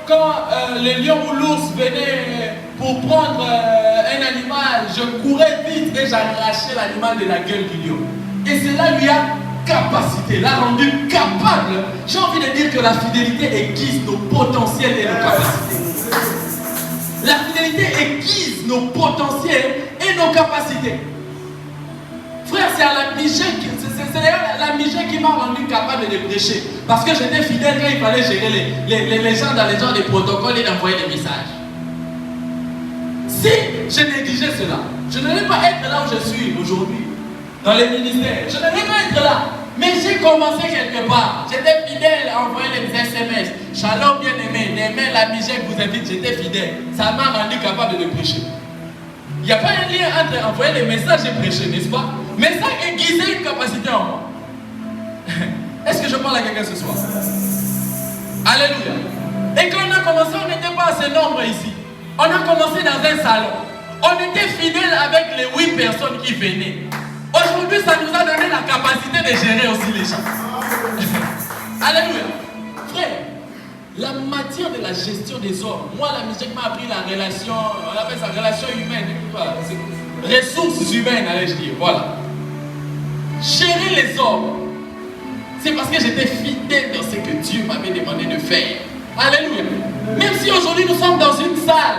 quand le lion ou l'ours venait pour prendre un animal, je courais vite et j'arrachais l'animal de la gueule du lion. Et cela lui a capacité, l'a rendu capable. J'ai envie de dire que la fidélité aiguise nos potentiels et nos capacités. La fidélité aiguise nos potentiels et nos capacités. Frère, c'est à la Michel, c'est d'ailleurs la Michel qui m'a rendu capable de prêcher. Parce que j'étais fidèle quand il fallait gérer les gens dans les genres des protocoles et d'envoyer des messages. Si je négligeais cela, je ne vais pas être là où je suis aujourd'hui, dans les ministères. Je ne vais pas être là. Mais j'ai commencé quelque part. J'étais fidèle à envoyer les SMS. Shalom bien-aimé, demain la Michel vous invite, j'étais fidèle. Ça m'a rendu capable de prêcher. Il n'y a pas un lien entre envoyer les messages et prêcher, n'est-ce pas? Mais ça aiguisait une capacité en moi. Est-ce que je parle à quelqu'un ce soir? Alléluia. Et quand on a commencé, on n'était pas assez nombreux ici. On a commencé dans un salon. On était fidèles avec les 8 personnes qui venaient. Aujourd'hui, ça nous a donné la capacité de gérer aussi les gens. Alléluia. Frère, la matière de la gestion des hommes, moi la musique m'a appris la relation, on appelle ça relation humaine, ressources humaines, allez-je dire, voilà. Gérer les hommes, c'est parce que j'étais fidèle dans ce que Dieu m'avait demandé de faire. Alléluia. Même si aujourd'hui nous sommes dans une salle,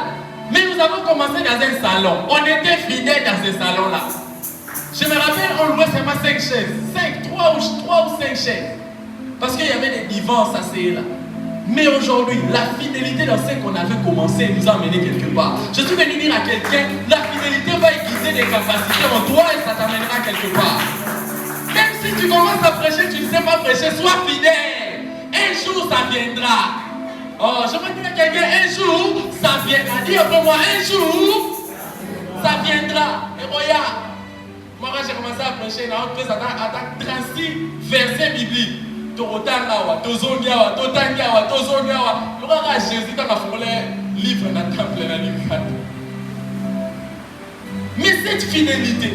mais nous avons commencé dans un salon, on était fidèles dans ce salon-là. Je me rappelle, on louait seulement 5 chaises, 3 ou 5 chaises, parce qu'il y avait des divans assis là. Mais aujourd'hui, la fidélité dans ce qu'on avait commencé nous a amené quelque part. Je suis venu dire à quelqu'un, la fidélité va aiguiser des capacités en toi et ça t'amènera quelque part. Même si tu commences à prêcher, tu ne sais pas prêcher, sois fidèle. Un jour, ça viendra. Oh, je veux dire à quelqu'un, un jour, ça viendra. Dis après moi, un jour, ça viendra. Et regarde, moi quand j'ai commencé à prêcher, on prêche à 36 versets bibliques. Torotangawa, tozongawa, totangawa, tozongawa. Le roi Jésus dans la forêt livre dans le temple dans le. Mais cette fidélité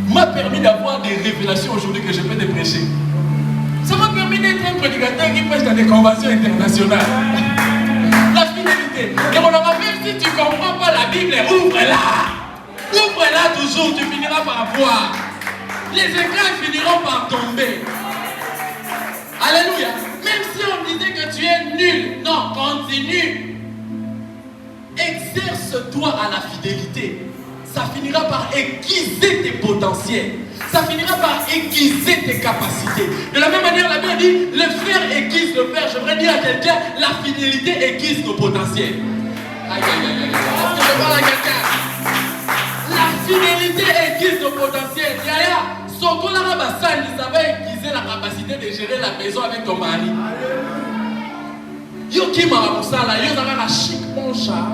m'a permis d'avoir des révélations aujourd'hui que je peux te prêcher. Ça m'a permis d'être un prédicateur qui prêche dans des conventions internationales. La fidélité. Et on aura même si tu ne comprends pas la Bible, ouvre-la. Ouvre-la toujours, tu finiras par voir. Les écrans finiront par tomber. Alléluia. Même si on disait que tu es nul, non, continue. Exerce-toi à la fidélité. Ça finira par aiguiser tes potentiels. Ça finira par aiguiser tes capacités. De la même manière, la Bible dit, le fer aiguise le fer. Je voudrais dire à quelqu'un, la fidélité aiguise nos potentiels. Aïe, aïe, aïe, aïe. Est-ce que je parle à quelqu'un? La fidélité aiguise nos potentiels. Yaya, Soko la Rabasani, ça va aiguiser la capacité de gérer la maison avec ton mari. Yo qui m'a rappelé ça là, yo ça va chic mon chat.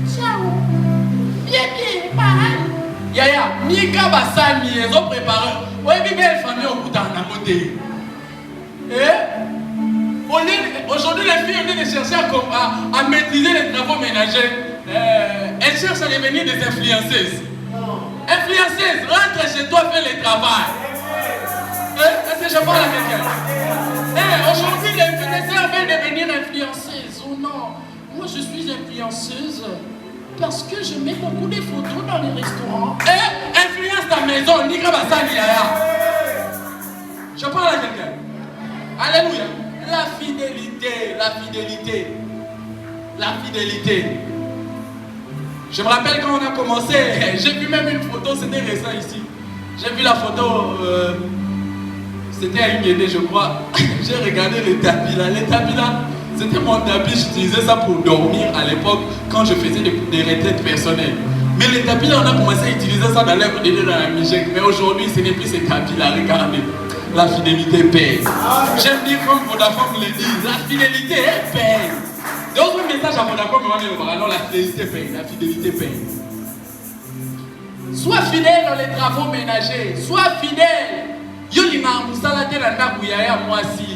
Ciao. Bien bien, pareil. Yaya, Mika Basani, ils ont préparé. Ouais, bien belle famille au bout d'un côté. Aujourd'hui, les filles ont de chercher à maîtriser les travaux ménagers. Elles cherchent à devenir des influenceuses. Influenceuse, rentre chez toi, fais le travail. Est-ce que je parle à quelqu'un? Aujourd'hui, les influenceurs veulent devenir influenceuses. Oh non, moi je suis influenceuse parce que je mets beaucoup de photos dans les restaurants. Influence ta maison, Nika Basani Yaya. Je parle à quelqu'un. Alléluia. La fidélité, la fidélité, la fidélité. Je me rappelle quand on a commencé, j'ai vu même une photo, c'était récent ici. J'ai vu la photo, c'était à Ingéné, je crois. J'ai regardé les tapis là. Les tapis là, C'était mon tapis, j'utilisais ça pour dormir à l'époque quand je faisais des retraites personnelles. Mais les tapis là, on a commencé à utiliser ça dans l'œuvre de Dieu dans la musique. Mais aujourd'hui, ce n'est plus ces tapis là, regardez. La fidélité paye. J'aime dire comme Vodafone le dit, la fidélité elle paye. Donc un message à Vodafone, alors la fidélité paye, la fidélité paye. Sois fidèle dans les travaux ménagers, sois fidèle. Je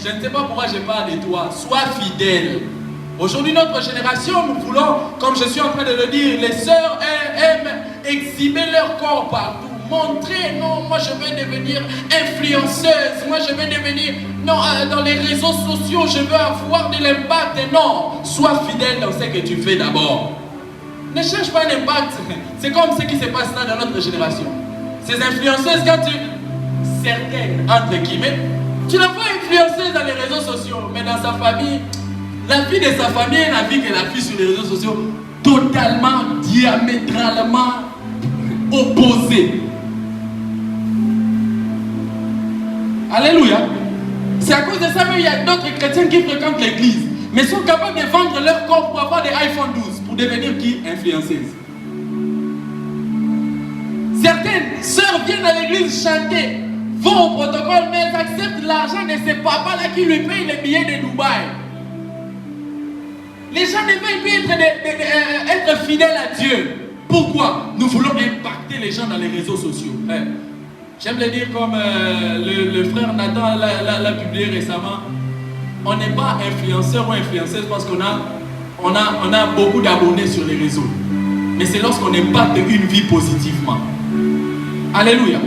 ne sais pas pourquoi je parle de toi. Sois fidèle. Aujourd'hui, notre génération, nous voulons, comme je suis en train de le dire, les sœurs aiment exhiber leur corps partout. Montrer, non, moi je veux devenir influenceuse, moi je veux devenir, non, dans les réseaux sociaux, je veux avoir de l'impact. Non, sois fidèle dans ce que tu fais d'abord. Ne cherche pas un impact. C'est comme ce qui se passe là dans notre génération. Ces influenceuses, quand tu... certaines, entre guillemets, tu la vois influenceuse dans les réseaux sociaux, mais dans sa famille, la vie de sa famille est la vie que la fille sur les réseaux sociaux, totalement, diamétralement opposée. Alléluia. C'est à cause de ça qu'il y a d'autres chrétiens qui fréquentent l'église, mais sont capables de vendre leur corps pour avoir des iPhone 12, pour devenir qui? Influenceuses. Certaines sœurs viennent à l'église chanter, vont au protocole, mais elles acceptent l'argent de ces papas-là qui lui payent les billets de Dubaï. Les gens ne veulent plus être fidèles à Dieu. Pourquoi? Nous voulons impacter les gens dans les réseaux sociaux. J'aime le dire comme le frère Nathan l'a publié récemment. On n'est pas influenceur ou influenceuse parce qu'on a beaucoup d'abonnés sur les réseaux. Mais c'est lorsqu'on impacte une vie positivement. Alléluia.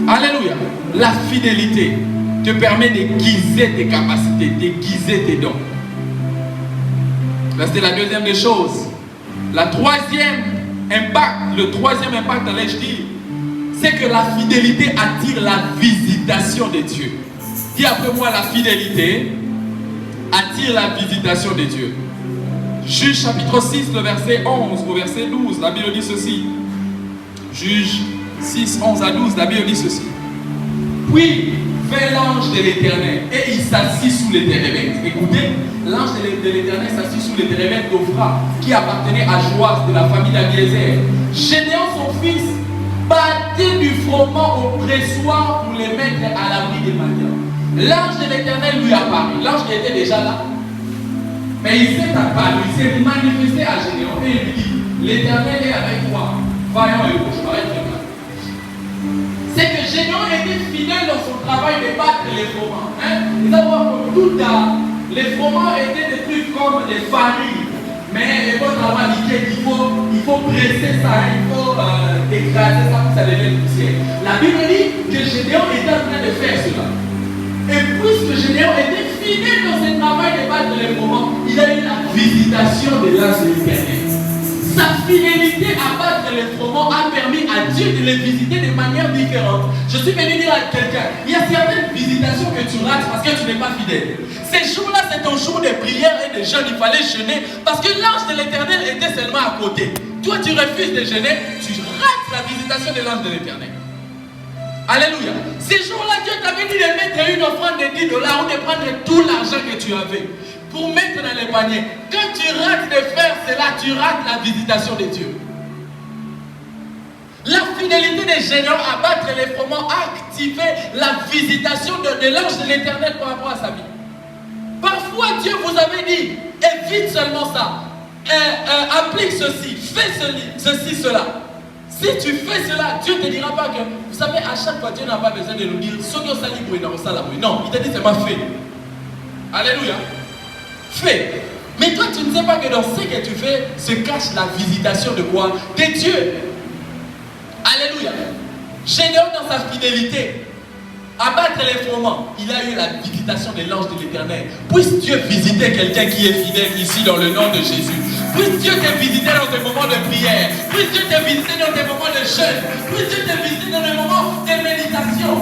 Alléluia. La fidélité te permet d'aiguiser tes capacités, d'aiguiser tes dons. Là, c'est la deuxième des choses. Le troisième impact, allais-je dire, c'est que la fidélité attire la visitation de Dieu. Dis après moi, la fidélité attire la visitation de Dieu. Juge chapitre 6, le verset 11 au verset 12, la Bible dit ceci. Juge 6, 11 à 12, la Bible dit ceci. Puis vint l'ange de l'Éternel et il s'assit sous les térébintes. Écoutez, l'ange de l'Éternel s'assit sous les térébintes d'Ophra qui appartenait à Joas de la famille d'Abiézer. Gédéon son fils battait du froment au pressoir pour les mettre à l'abri des Madians. L'ange de l'Éternel lui apparut. L'ange qui était déjà là. Mais il s'est apparu, il s'est manifesté à Gédéon et il lui dit, l'Éternel est avec toi, vaillant et gauche. C'est que Gédéon était fidèle dans son travail de battre les froment. Nous allons voir que tout les froment étaient des trucs comme des farines. Mais votre travail dit qu'il faut presser ça, il faut écraser ça pour que ça devienne poussière. La Bible dit que Gédéon était en train de faire cela. Et puisque Gédéon était fidèle dans son travail de battre les froment, il a eu la visitation de l'ange de l'Éternel. Sa fidélité à battre les froment a permis à Dieu de les visiter de manière différente. Je suis venu dire à quelqu'un, il y a certaines visitations que tu rates parce que tu n'es pas fidèle. Ces jours-là, c'est ton jour de prière et de jeûne, il fallait jeûner parce que l'ange de l'Éternel était seulement à côté. Toi, tu refuses de jeûner, tu rates la visitation de l'ange de l'Éternel. Alléluia. Ces jours-là, Dieu t'avait dit de mettre une offrande de $10 ou de prendre tout l'argent que tu avais pour mettre dans les paniers. Quand tu rates de faire cela, tu rates la visitation de Dieu. La fidélité de Gédéon à battre les froment a activé la visitation de l'ange de l'Éternel par rapport à sa vie. Parfois, Dieu vous avait dit, évite seulement ça, applique ceci, fais ceci, cela. Si tu fais cela, Dieu ne te dira pas que, vous savez, à chaque fois, Dieu n'a pas besoin de nous dire, non, il te dit seulement fais. Alléluia. Fais. Mais toi, tu ne sais pas que dans ce que tu fais se cache la visitation de quoi? De Dieu. Alléluia. Gédéon dans sa fidélité, à battre les froment, il a eu la visitation de l'ange de l'Éternel. Puisse Dieu visiter quelqu'un qui est fidèle ici dans le nom de Jésus. Puisse Dieu te visiter dans tes moments de prière. Puisse Dieu te visiter dans tes moments de jeûne. Puisse Dieu te visiter dans les moments de méditation.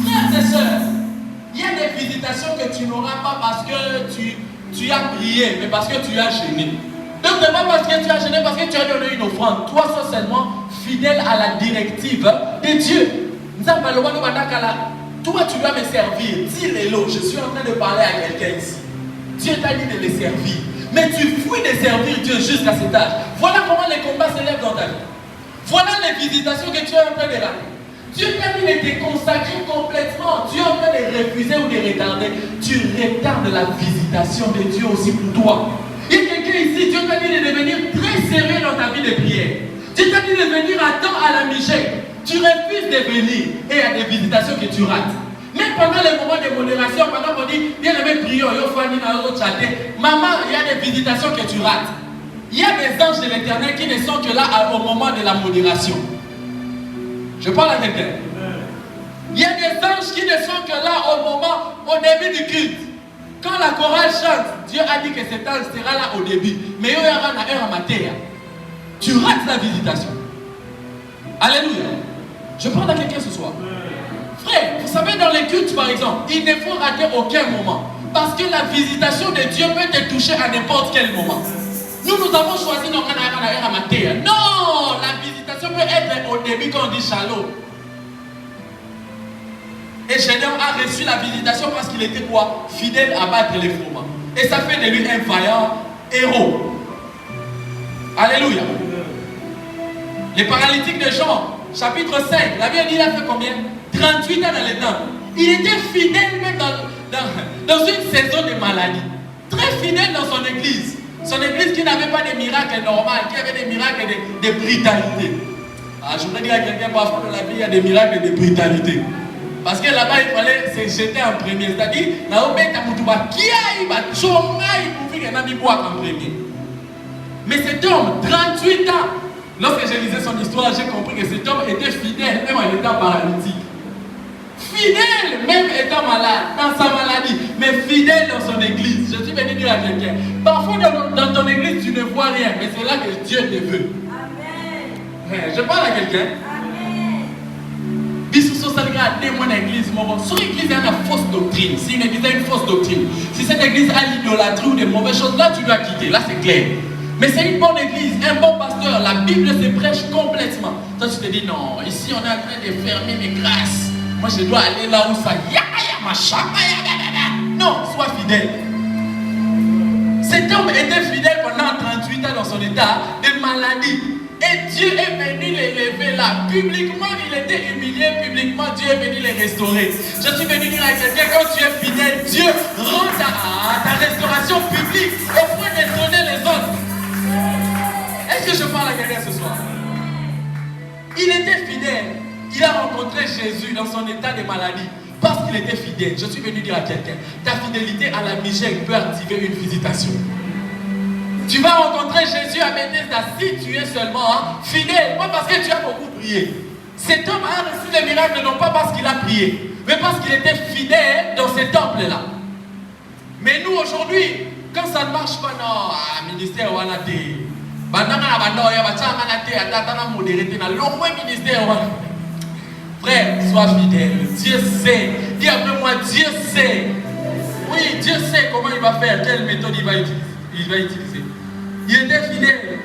Frères et sœurs, il y a des visitations que tu n'auras pas parce que tu as prié, mais parce que tu as jeûné. Donc, ce n'est pas parce que tu as jeûné, parce que tu as donné une offrande. Toi, sois seulement fidèle à la directive de Dieu. Toi, tu dois me servir. Dis-le, je suis en train de parler à quelqu'un ici. Dieu t'a dit de les servir. Mais tu fuis de servir Dieu jusqu'à cet âge. Voilà comment les combats s'élèvent dans ta vie. Voilà les visitations que tu es en train de rater. Dieu t'a dit de te consacrer complètement. Tu es en train de refuser ou de retarder. Tu retardes la visitation de Dieu aussi pour toi. Il y a quelqu'un ici, Dieu t'a dit de devenir très sérieux dans ta vie de prière. Dieu t'a dit de venir à temps à la Michel. Tu refuses de venir et il y a des visitations que tu rates. Même pendant les moments de modération, pendant qu'on dit, bien aimé, prions, maman, il y a des visitations que tu rates. Il y a des anges de l'éternel qui ne sont que là au moment de la modération. Je parle à quelqu'un. Il y a des anges qui ne sont que là au début du culte. Quand la chorale chante, Dieu a dit que cet ange sera là au début. Mais il y aura une heure en matière. Tu rates la visitation. Alléluia. Je parle à quelqu'un ce soir. Frère, vous savez, dans les cultes par exemple, il ne faut rater aucun moment. Parce que la visitation de Dieu peut te toucher à n'importe quel moment. Nous avons choisi nos heure en matière. Non, la visitation peut être au début quand on dit shalom. Et Gédéon a reçu la visitation parce qu'il était quoi? Fidèle à battre les froment. Et ça fait de lui un vaillant héros. Alléluia. Les paralytiques de Jean, chapitre 5, la Bible dit il a fait combien? 38 ans dans les temps. Il était fidèle même dans une saison de maladie. Très fidèle dans son église. Son église qui n'avait pas de miracles normaux, qui avait des miracles de brutalité. Ah, je voudrais dire à quelqu'un, parfois dans la vie, il y a des miracles de brutalité. Parce que là-bas, il fallait se jeter en premier. C'est-à-dire, en premier. Mais cet homme, 38 ans, lorsque je lisais son histoire, j'ai compris que cet homme était fidèle, même en étant paralytique. Fidèle, même étant malade, dans sa maladie, mais fidèle dans son église. Je suis venu dire à quelqu'un, parfois dans ton église, tu ne vois rien, mais c'est là que Dieu te veut. Amen. Je parle à quelqu'un. Sur l'église, il y a une fausse doctrine. Si une église a une fausse doctrine, si cette église a l'idolâtrie ou des mauvaises choses, là tu dois quitter, là c'est clair. Mais c'est une bonne église, un bon pasteur, la Bible se prêche complètement. Toi tu te dis non, ici on est en train de fermer mes grâces. Moi je dois aller là où ça non, sois fidèle. Cet homme était fidèle pendant 38 ans dans son état de maladie. Et Dieu est venu l'élever là. Publiquement, il était humilié. Publiquement, Dieu est venu les restaurer. Je suis venu dire à quelqu'un, quand tu es fidèle, Dieu rend ta restauration publique au point d'étonner les autres. Est-ce que je parle à quelqu'un ce soir? Il était fidèle. Il a rencontré Jésus dans son état de maladie. Parce qu'il était fidèle. Je suis venu dire à quelqu'un, ta fidélité à la Michel peut activer une visitation. Tu vas rencontrer Jésus à Bethesda si tu es seulement fidèle. Pas parce que tu as beaucoup prié. Cet homme a reçu des miracles non pas parce qu'il a prié, mais parce qu'il était fidèle dans ce temple-là. Mais nous aujourd'hui, quand ça ne marche pas, non, ministère ou anaté. Frère, sois fidèle. Dieu sait. Dis après moi, Dieu sait. Oui, Dieu sait comment il va faire, quelle méthode il va utiliser. Il était fidèle.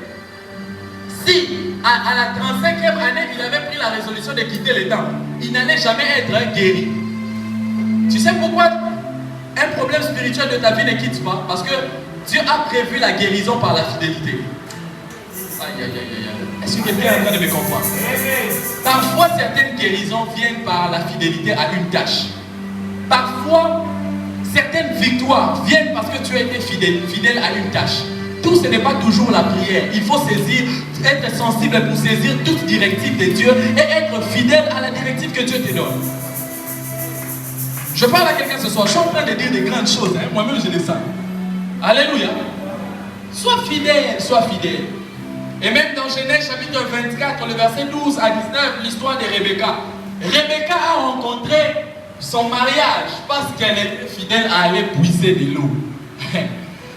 Si à la 35e année, il avait pris la résolution de quitter le temple, il n'allait jamais être guéri. Tu sais pourquoi un problème spirituel de ta vie ne quitte pas? Parce que Dieu a prévu la guérison par la fidélité. Aïe, aïe, aïe, aïe. Est-ce que quelqu'un est en train de me comprendre? Parfois, certaines guérisons viennent par la fidélité à une tâche. Parfois, certaines victoires viennent parce que tu as été fidèle à une tâche. Tout ce n'est pas toujours la prière. Il faut saisir, être sensible pour saisir toute directive de Dieu et être fidèle à la directive que Dieu te donne. Je parle à quelqu'un ce soir. Je suis en train de dire des grandes choses. Moi-même, je dis ça. Alléluia. Sois fidèle, sois fidèle. Et même dans Genèse chapitre 24, le verset 12 à 19, l'histoire de Rebecca. Rebecca a rencontré son mariage parce qu'elle était fidèle à aller puiser de l'eau.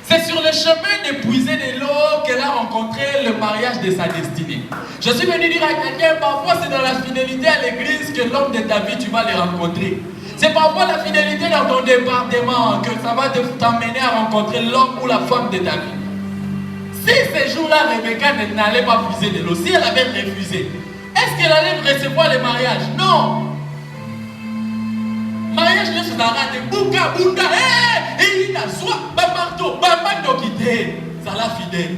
C'est sur le chemin de puiser de l'eau qu'elle a rencontré le mariage de sa destinée. Je suis venu dire à quelqu'un, parfois c'est dans la fidélité à l'église que l'homme de ta vie, tu vas le rencontrer. C'est parfois la fidélité dans ton département que ça va t'emmener à rencontrer l'homme ou la femme de ta vie. Si ces jours-là, Rebecca n'allait pas puiser de l'eau, si elle avait refusé, est-ce qu'elle allait recevoir le mariage? Non. Mariage ne se rate. Bouka, bouka, et il a soit, fidèle.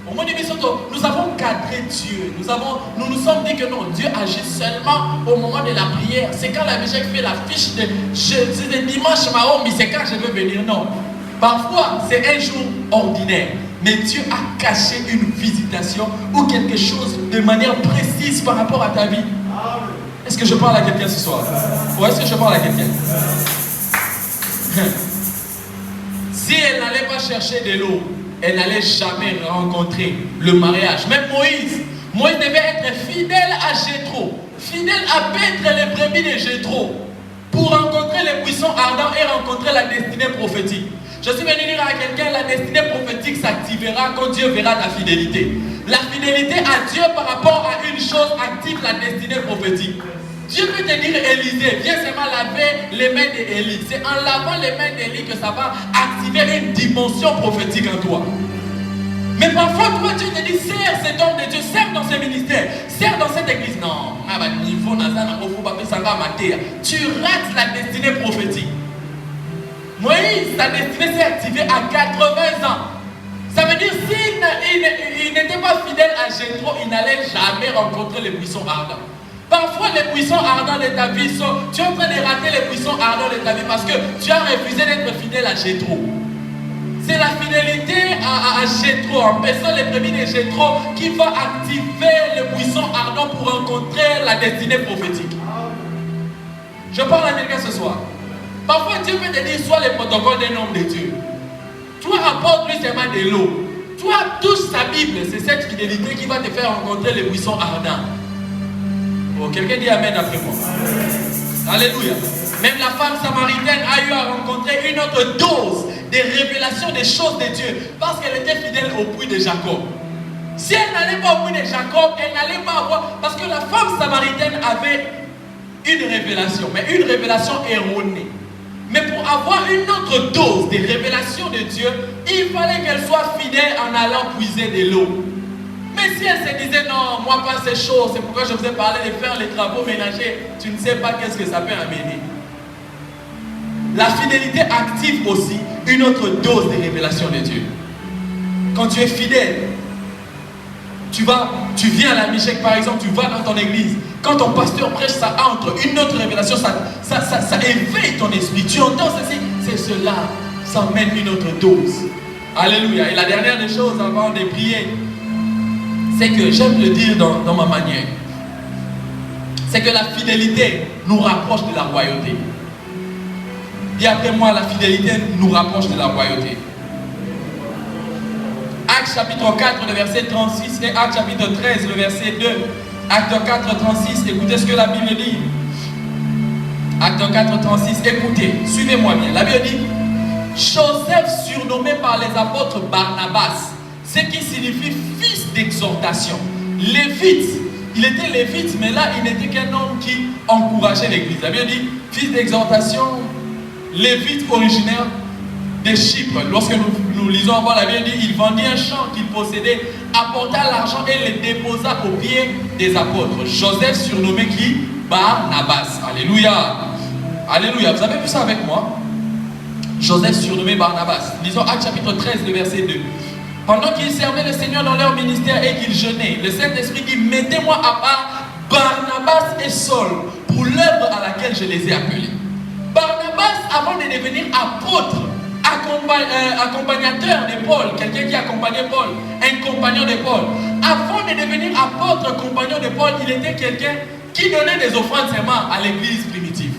Au moins, nous avons cadré Dieu. Nous nous sommes dit que non, Dieu agit seulement au moment de la prière. C'est quand la Michel fait la fiche de dimanche, Mahomie, c'est quand je veux venir. Non. Parfois, c'est un jour ordinaire. Mais Dieu a caché une visitation ou quelque chose de manière précise par rapport à ta vie. Est-ce que je parle à quelqu'un ce soir? Ou est-ce que je parle à quelqu'un? Si elle n'allait pas chercher de l'eau, elle n'allait jamais rencontrer le mariage. Même Moïse devait être fidèle à Jéthro, fidèle à paître les brebis de Jéthro, pour rencontrer les buissons ardents et rencontrer la destinée prophétique. Je suis venu dire à quelqu'un, la destinée prophétique s'activera quand Dieu verra ta fidélité. La fidélité à Dieu par rapport à une chose active la destinée prophétique. Dieu peut te dire, Élisée, viens seulement laver les mains d'Élie. C'est en lavant les mains d'Élie que ça va activer une dimension prophétique en toi. Mais parfois, toi, Dieu te dit, sers cet homme de Dieu, sers dans ce ministère, sers dans cette église. Non, tu rates la destinée prophétique. Moïse, sa destinée s'est activée à 80 ans. Ça veut dire, s'il n'était pas fidèle à Jéthro, il n'allait jamais rencontrer les buissons ardents. Parfois, les buissons ardents de ta vie sont... Tu es en train de rater les buissons ardents de ta vie parce que tu as refusé d'être fidèle à Jéthro. C'est la fidélité à Jéthro, en paissant les brebis de Jéthro, qui va activer le buisson ardent pour rencontrer la destinée prophétique. Je parle à quelqu'un ce soir. Parfois, Dieu peut te dire, sois le protocole d'un homme de Dieu. Toi, apporte-lui seulement de l'eau. Toi, touche sa Bible. C'est cette fidélité qui va te faire rencontrer les buissons ardents. Oh, quelqu'un dit Amen après moi. Alléluia. Même la femme samaritaine a eu à rencontrer une autre dose de révélation des choses de Dieu parce qu'elle était fidèle au puits de Jacob. Si elle n'allait pas au puits de Jacob, elle n'allait pas avoir... Parce que la femme samaritaine avait une révélation, mais une révélation erronée. Mais pour avoir une autre dose de révélation de Dieu, il fallait qu'elle soit fidèle en allant puiser de l'eau. Mais si elle se disait non, moi pas c'est chaud, c'est pourquoi je vous ai parlé de faire les travaux ménagers, tu ne sais pas qu'est-ce que ça peut amener. La fidélité active aussi une autre dose de révélation de Dieu. Quand tu es fidèle, tu viens à la Michel par exemple, tu vas dans ton église. Quand ton pasteur prêche, ça entre une autre révélation, ça éveille ton esprit. Tu entends ceci, c'est cela, ça mène une autre dose. Alléluia. Et la dernière des choses avant de prier, c'est que j'aime le dire dans ma manière. C'est que la fidélité nous rapproche de la royauté. Dis après moi, la fidélité nous rapproche de la royauté. Actes chapitre 4, le verset 36 et Actes chapitre 13, le verset 2. Acte 4, 36, écoutez ce que la Bible dit. Acte 4, 36, écoutez, suivez-moi bien. La Bible dit, Joseph surnommé par les apôtres Barnabas, ce qui signifie fils d'exhortation. Lévite, il était lévite, mais là il n'était qu'un homme qui encourageait l'église. La Bible dit, fils d'exhortation, lévite originaire de Chypre. Lorsque nous lisons encore la Bible dit, il vendit un champ qu'il possédait, apporta l'argent et le déposa aux pieds des apôtres. Joseph surnommé qui? Barnabas. Alléluia. Alléluia. Vous avez vu ça avec moi? Joseph surnommé Barnabas. Lisons Actes chapitre 13, le verset 2. Pendant qu'ils servaient le Seigneur dans leur ministère et qu'ils jeûnaient, le Saint-Esprit dit, mettez-moi à part Barnabas et Saul pour l'œuvre à laquelle je les ai appelés. Barnabas, avant de devenir apôtre, accompagnateur de Paul, quelqu'un qui accompagnait Paul, un compagnon de Paul. Avant de devenir apôtre, compagnon de Paul, il était quelqu'un qui donnait des offrandes seulement à l'église primitive.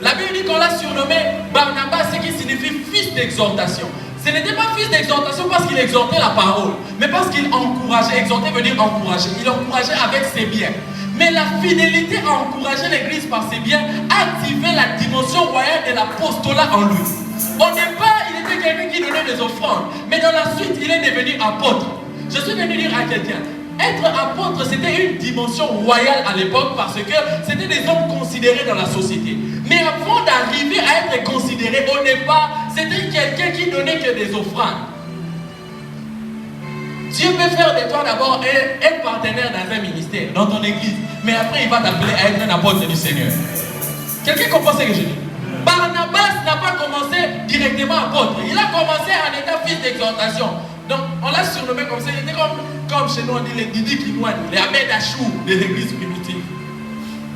La Bible dit qu'on l'a surnommé Barnabas, ce qui signifie fils d'exhortation. Ce n'était pas fils d'exhortation parce qu'il exhortait la parole, mais parce qu'il encourageait. Exhorter veut dire encourager. Il encourageait avec ses biens. Mais la fidélité à encourager l'église par ses biens activait la dimension royale de l'apostolat en lui. Au départ, il était quelqu'un qui donnait des offrandes, mais dans la suite, il est devenu apôtre. Je suis venu dire à quelqu'un, être apôtre, c'était une dimension royale à l'époque parce que c'était des hommes considérés dans la société. Mais avant d'arriver à être considéré au départ, c'était quelqu'un qui donnait que des offrandes. Dieu peut faire de toi d'abord un partenaire dans un ministère, dans ton église, mais après il va t'appeler à être un apôtre du Seigneur. Quelqu'un comprend ce que je dis? Barnabas n'a pas commencé directement apôtre. Il a commencé en étant fils d'exhortation. Donc, on l'a surnommé comme ça. Il était comme chez nous, on dit les Didi Kinouani, les Ahmed Achou de l'église primitive.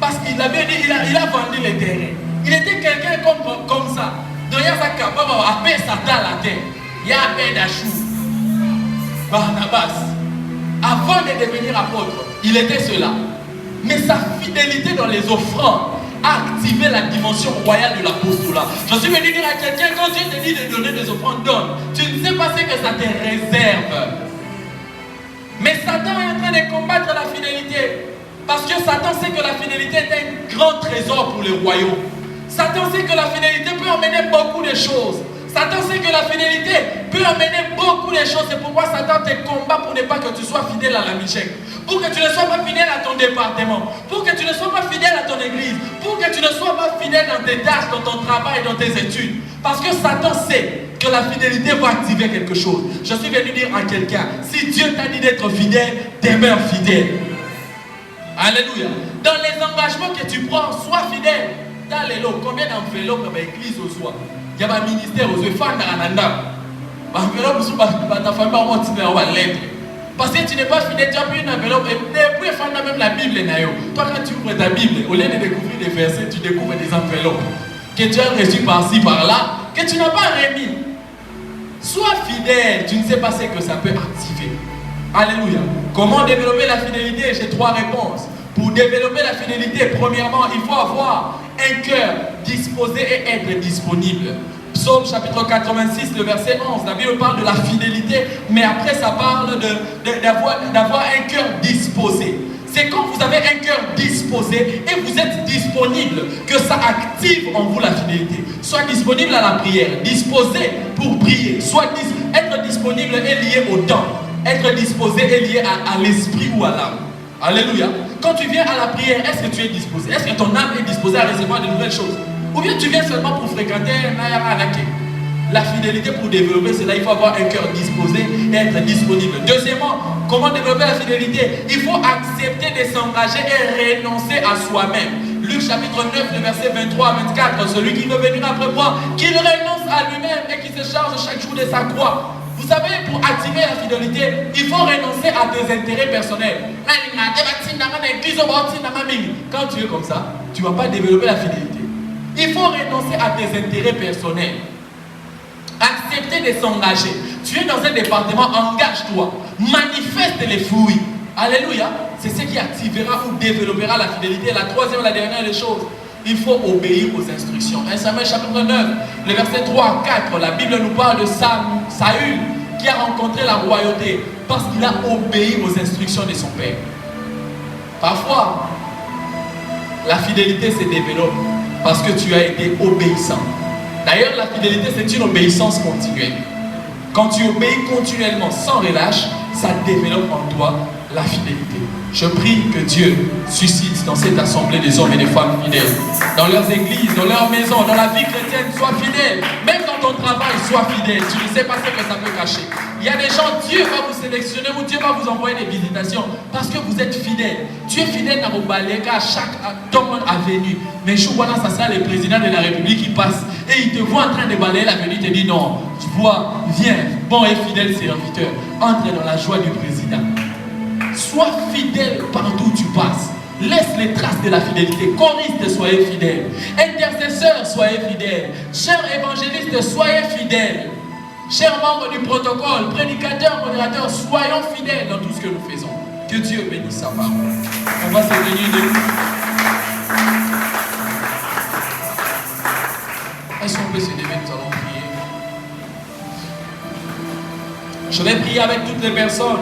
Parce qu'il avait dit, il a vendu les terrains. Il était quelqu'un comme ça. Donc, il y a ça qui a appelé Satan à la terre. Il y a Ahmed Achou, Barnabas. Avant de devenir apôtre, il était cela. Mais sa fidélité dans les offrandes a activé la dimension royale de l'apostolat. Je suis venu dire à quelqu'un, quand Dieu te dit de donner des offrandes, donne. Tu ne sais pas ce que ça te réserve. Mais Satan est en train de combattre la fidélité. Parce que Satan sait que la fidélité est un grand trésor pour le royaume. Satan sait que la fidélité peut emmener beaucoup de choses. Satan sait que la fidélité peut emmener beaucoup de choses. C'est pourquoi Satan te combat pour ne pas que tu sois fidèle à la Michel. Pour que tu ne sois pas fidèle à ton département. Pour que tu ne sois pas fidèle à ton église. Pour que tu ne sois pas fidèle dans tes tâches, dans ton travail, dans tes études. Parce que Satan sait que la fidélité va activer quelque chose. Je suis venu dire à quelqu'un, si Dieu t'a dit d'être fidèle, demeure fidèle. Alléluia. Dans les engagements que tu prends, sois fidèle. Dans les lots, combien d'enveloppes dans l'église au soir? Il y a un ministère aux enfants dans l'Ananda. Ta famille va continuer à l'être. Parce que tu n'es pas fidèle, tu as pris une enveloppe et puis faire même la Bible. Toi, quand tu ouvres ta Bible, au lieu de découvrir des versets, tu découvres des enveloppes que tu as reçues par-ci, par-là, que tu n'as pas remis. Sois fidèle, tu ne sais pas ce que ça peut activer. Alléluia. Comment développer la fidélité? J'ai 3 réponses. Pour développer la fidélité, premièrement, il faut avoir un cœur disposé et être disponible. Psaume chapitre 86, le verset 11, la Bible parle de la fidélité, mais après ça parle d'avoir un cœur disposé. C'est quand vous avez un cœur disposé et vous êtes disponible que ça active en vous la fidélité. Soit disponible à la prière, disposé pour prier, soit être disponible est lié au temps, être disposé est lié à l'esprit ou à l'âme. Alléluia. Quand tu viens à la prière, est-ce que tu es disposé? Est-ce que ton âme est disposée à recevoir de nouvelles choses? Ou bien tu viens seulement pour fréquenter la fidélité? Pour développer cela, il faut avoir un cœur disposé et être disponible. Deuxièmement, comment développer la fidélité? Il faut accepter de s'engager et renoncer à soi-même. Luc chapitre 9, le verset 23 à 24. Celui qui veut venir après moi, qu'il renonce à lui-même et qui se charge chaque jour de sa croix. Vous savez, pour activer la fidélité, il faut renoncer à tes intérêts personnels. Quand tu es comme ça, tu ne vas pas développer la fidélité. Il faut renoncer à tes intérêts personnels. Accepter de s'engager. Tu es dans un département, engage-toi. Manifeste les fruits. Alléluia. C'est ce qui activera ou développera la fidélité. La troisième, la dernière des choses, il faut obéir aux instructions. 1 Samuel chapitre 9, le verset 3 à 4, la Bible nous parle de Saül qui a rencontré la royauté parce qu'il a obéi aux instructions de son père. Parfois, la fidélité se développe parce que tu as été obéissant. D'ailleurs, la fidélité, c'est une obéissance continuelle. Quand tu obéis continuellement, sans relâche, ça développe en toi la fidélité. Je prie que Dieu suscite dans cette assemblée des hommes et des femmes fidèles. Dans leurs églises, dans leurs maisons, dans la vie chrétienne, sois fidèle. Même dans ton travail, sois fidèle. Tu ne sais pas ce que ça peut cacher. Il y a des gens, Dieu va vous sélectionner ou Dieu va vous envoyer des visitations parce que vous êtes fidèle. Tu es fidèle dans vos balégas à chaque temps avenue. Mais Chouwana, ça sera le président de la République qui passe et il te voit en train de balayer l'avenue. Il te dit non, tu vois, viens, bon et fidèle serviteur, entre dans la joie du président. Sois fidèle partout où tu passes. Laisse les traces de la fidélité. Choristes, soyez fidèles. Intercesseurs, soyez fidèles. Chers évangélistes, soyez fidèles. Chers membres du protocole, prédicateurs, modérateurs, soyons fidèles dans tout ce que nous faisons. Que Dieu bénisse sa parole. On va se tenir debout. Est-ce qu'on peut se lever? Nous allons prier. Je vais prier avec toutes les personnes.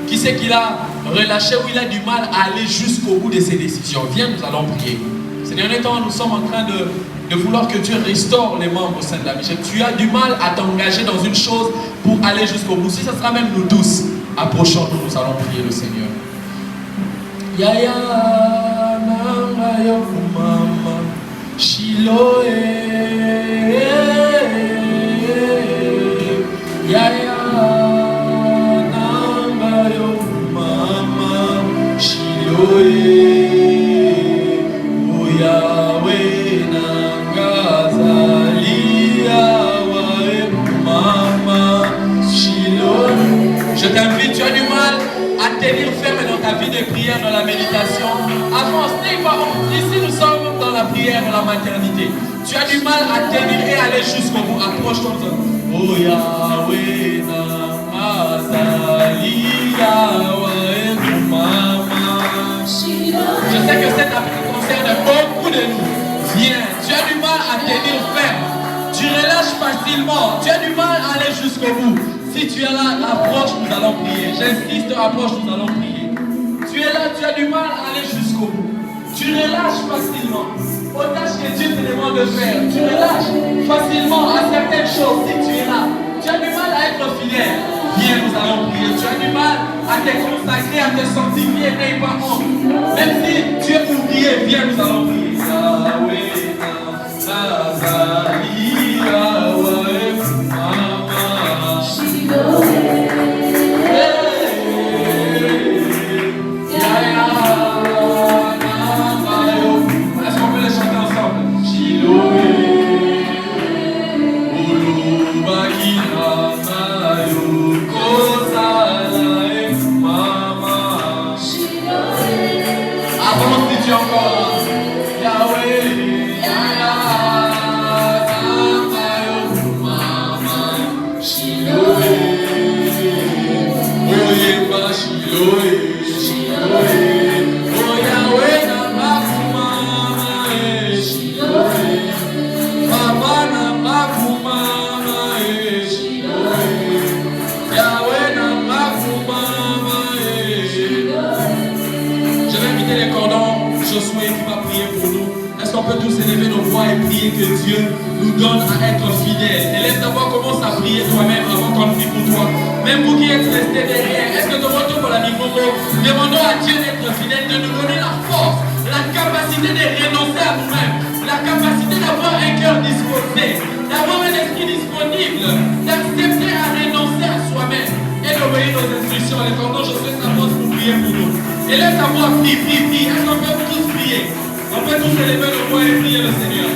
Qui c'est qu'il a relâché ou il a du mal à aller jusqu'au bout de ses décisions? Viens, nous allons prier. Ces derniers temps, nous sommes en train de vouloir que Dieu restaure les membres au sein de la mission. Tu as du mal à t'engager dans une chose pour aller jusqu'au bout. Si ce sera même nous tous, approchons-nous, nous allons prier le Seigneur. Yaya nanga yokumama Shiloé Yaya Shiloh du mal à tenir et aller jusqu'au bout, approche-toi. Oh Yahweh, Namazali, Yahweh, Mama. Je sais que cette appel concerne beaucoup de nous. Viens, tu as du mal à tenir ferme. Tu relâches facilement. Tu as du mal à aller jusqu'au bout. Si tu es là, approche, nous allons prier. J'insiste, approche, nous allons prier. Tu es là, tu as du mal à aller jusqu'au bout. Tu relâches facilement aux tâches que Dieu te demande de faire. Tu relâches facilement à certaines choses. Si tu es là, tu as du mal à être fidèle. Viens, nous allons prier. Tu as du mal à te consacrer, à te sanctifier, n'aie pas honte. Même si tu es oublié, viens, nous allons prier. Yahweh, Nazali, Yahweh, Mama. Est-ce qu'on peut les chanter ensemble? Avance si tu es encore là. Yahweh, Josué qui va prier pour nous. Est-ce qu'on peut tous élever nos voix et prier que Dieu nous donne à être fidèles? Et laisse savoir comment ça prier toi-même avant qu'on prie pour toi. Même vous qui êtes restés derrière, est-ce que demandons pour la niveau, demandons à Dieu d'être fidèle, de nous donner la force, la capacité de renoncer à nous-mêmes, la capacité d'avoir un cœur disposé, d'avoir un esprit disponible, d'accepter à renoncer à soi-même et d'obéir aux instructions. Les cordons, Josué s'avance pour prier pour nous. Et laisse savoir, prie. Est-ce qu'on peut tous prier? On peut tous élever nos voix et prier le Seigneur.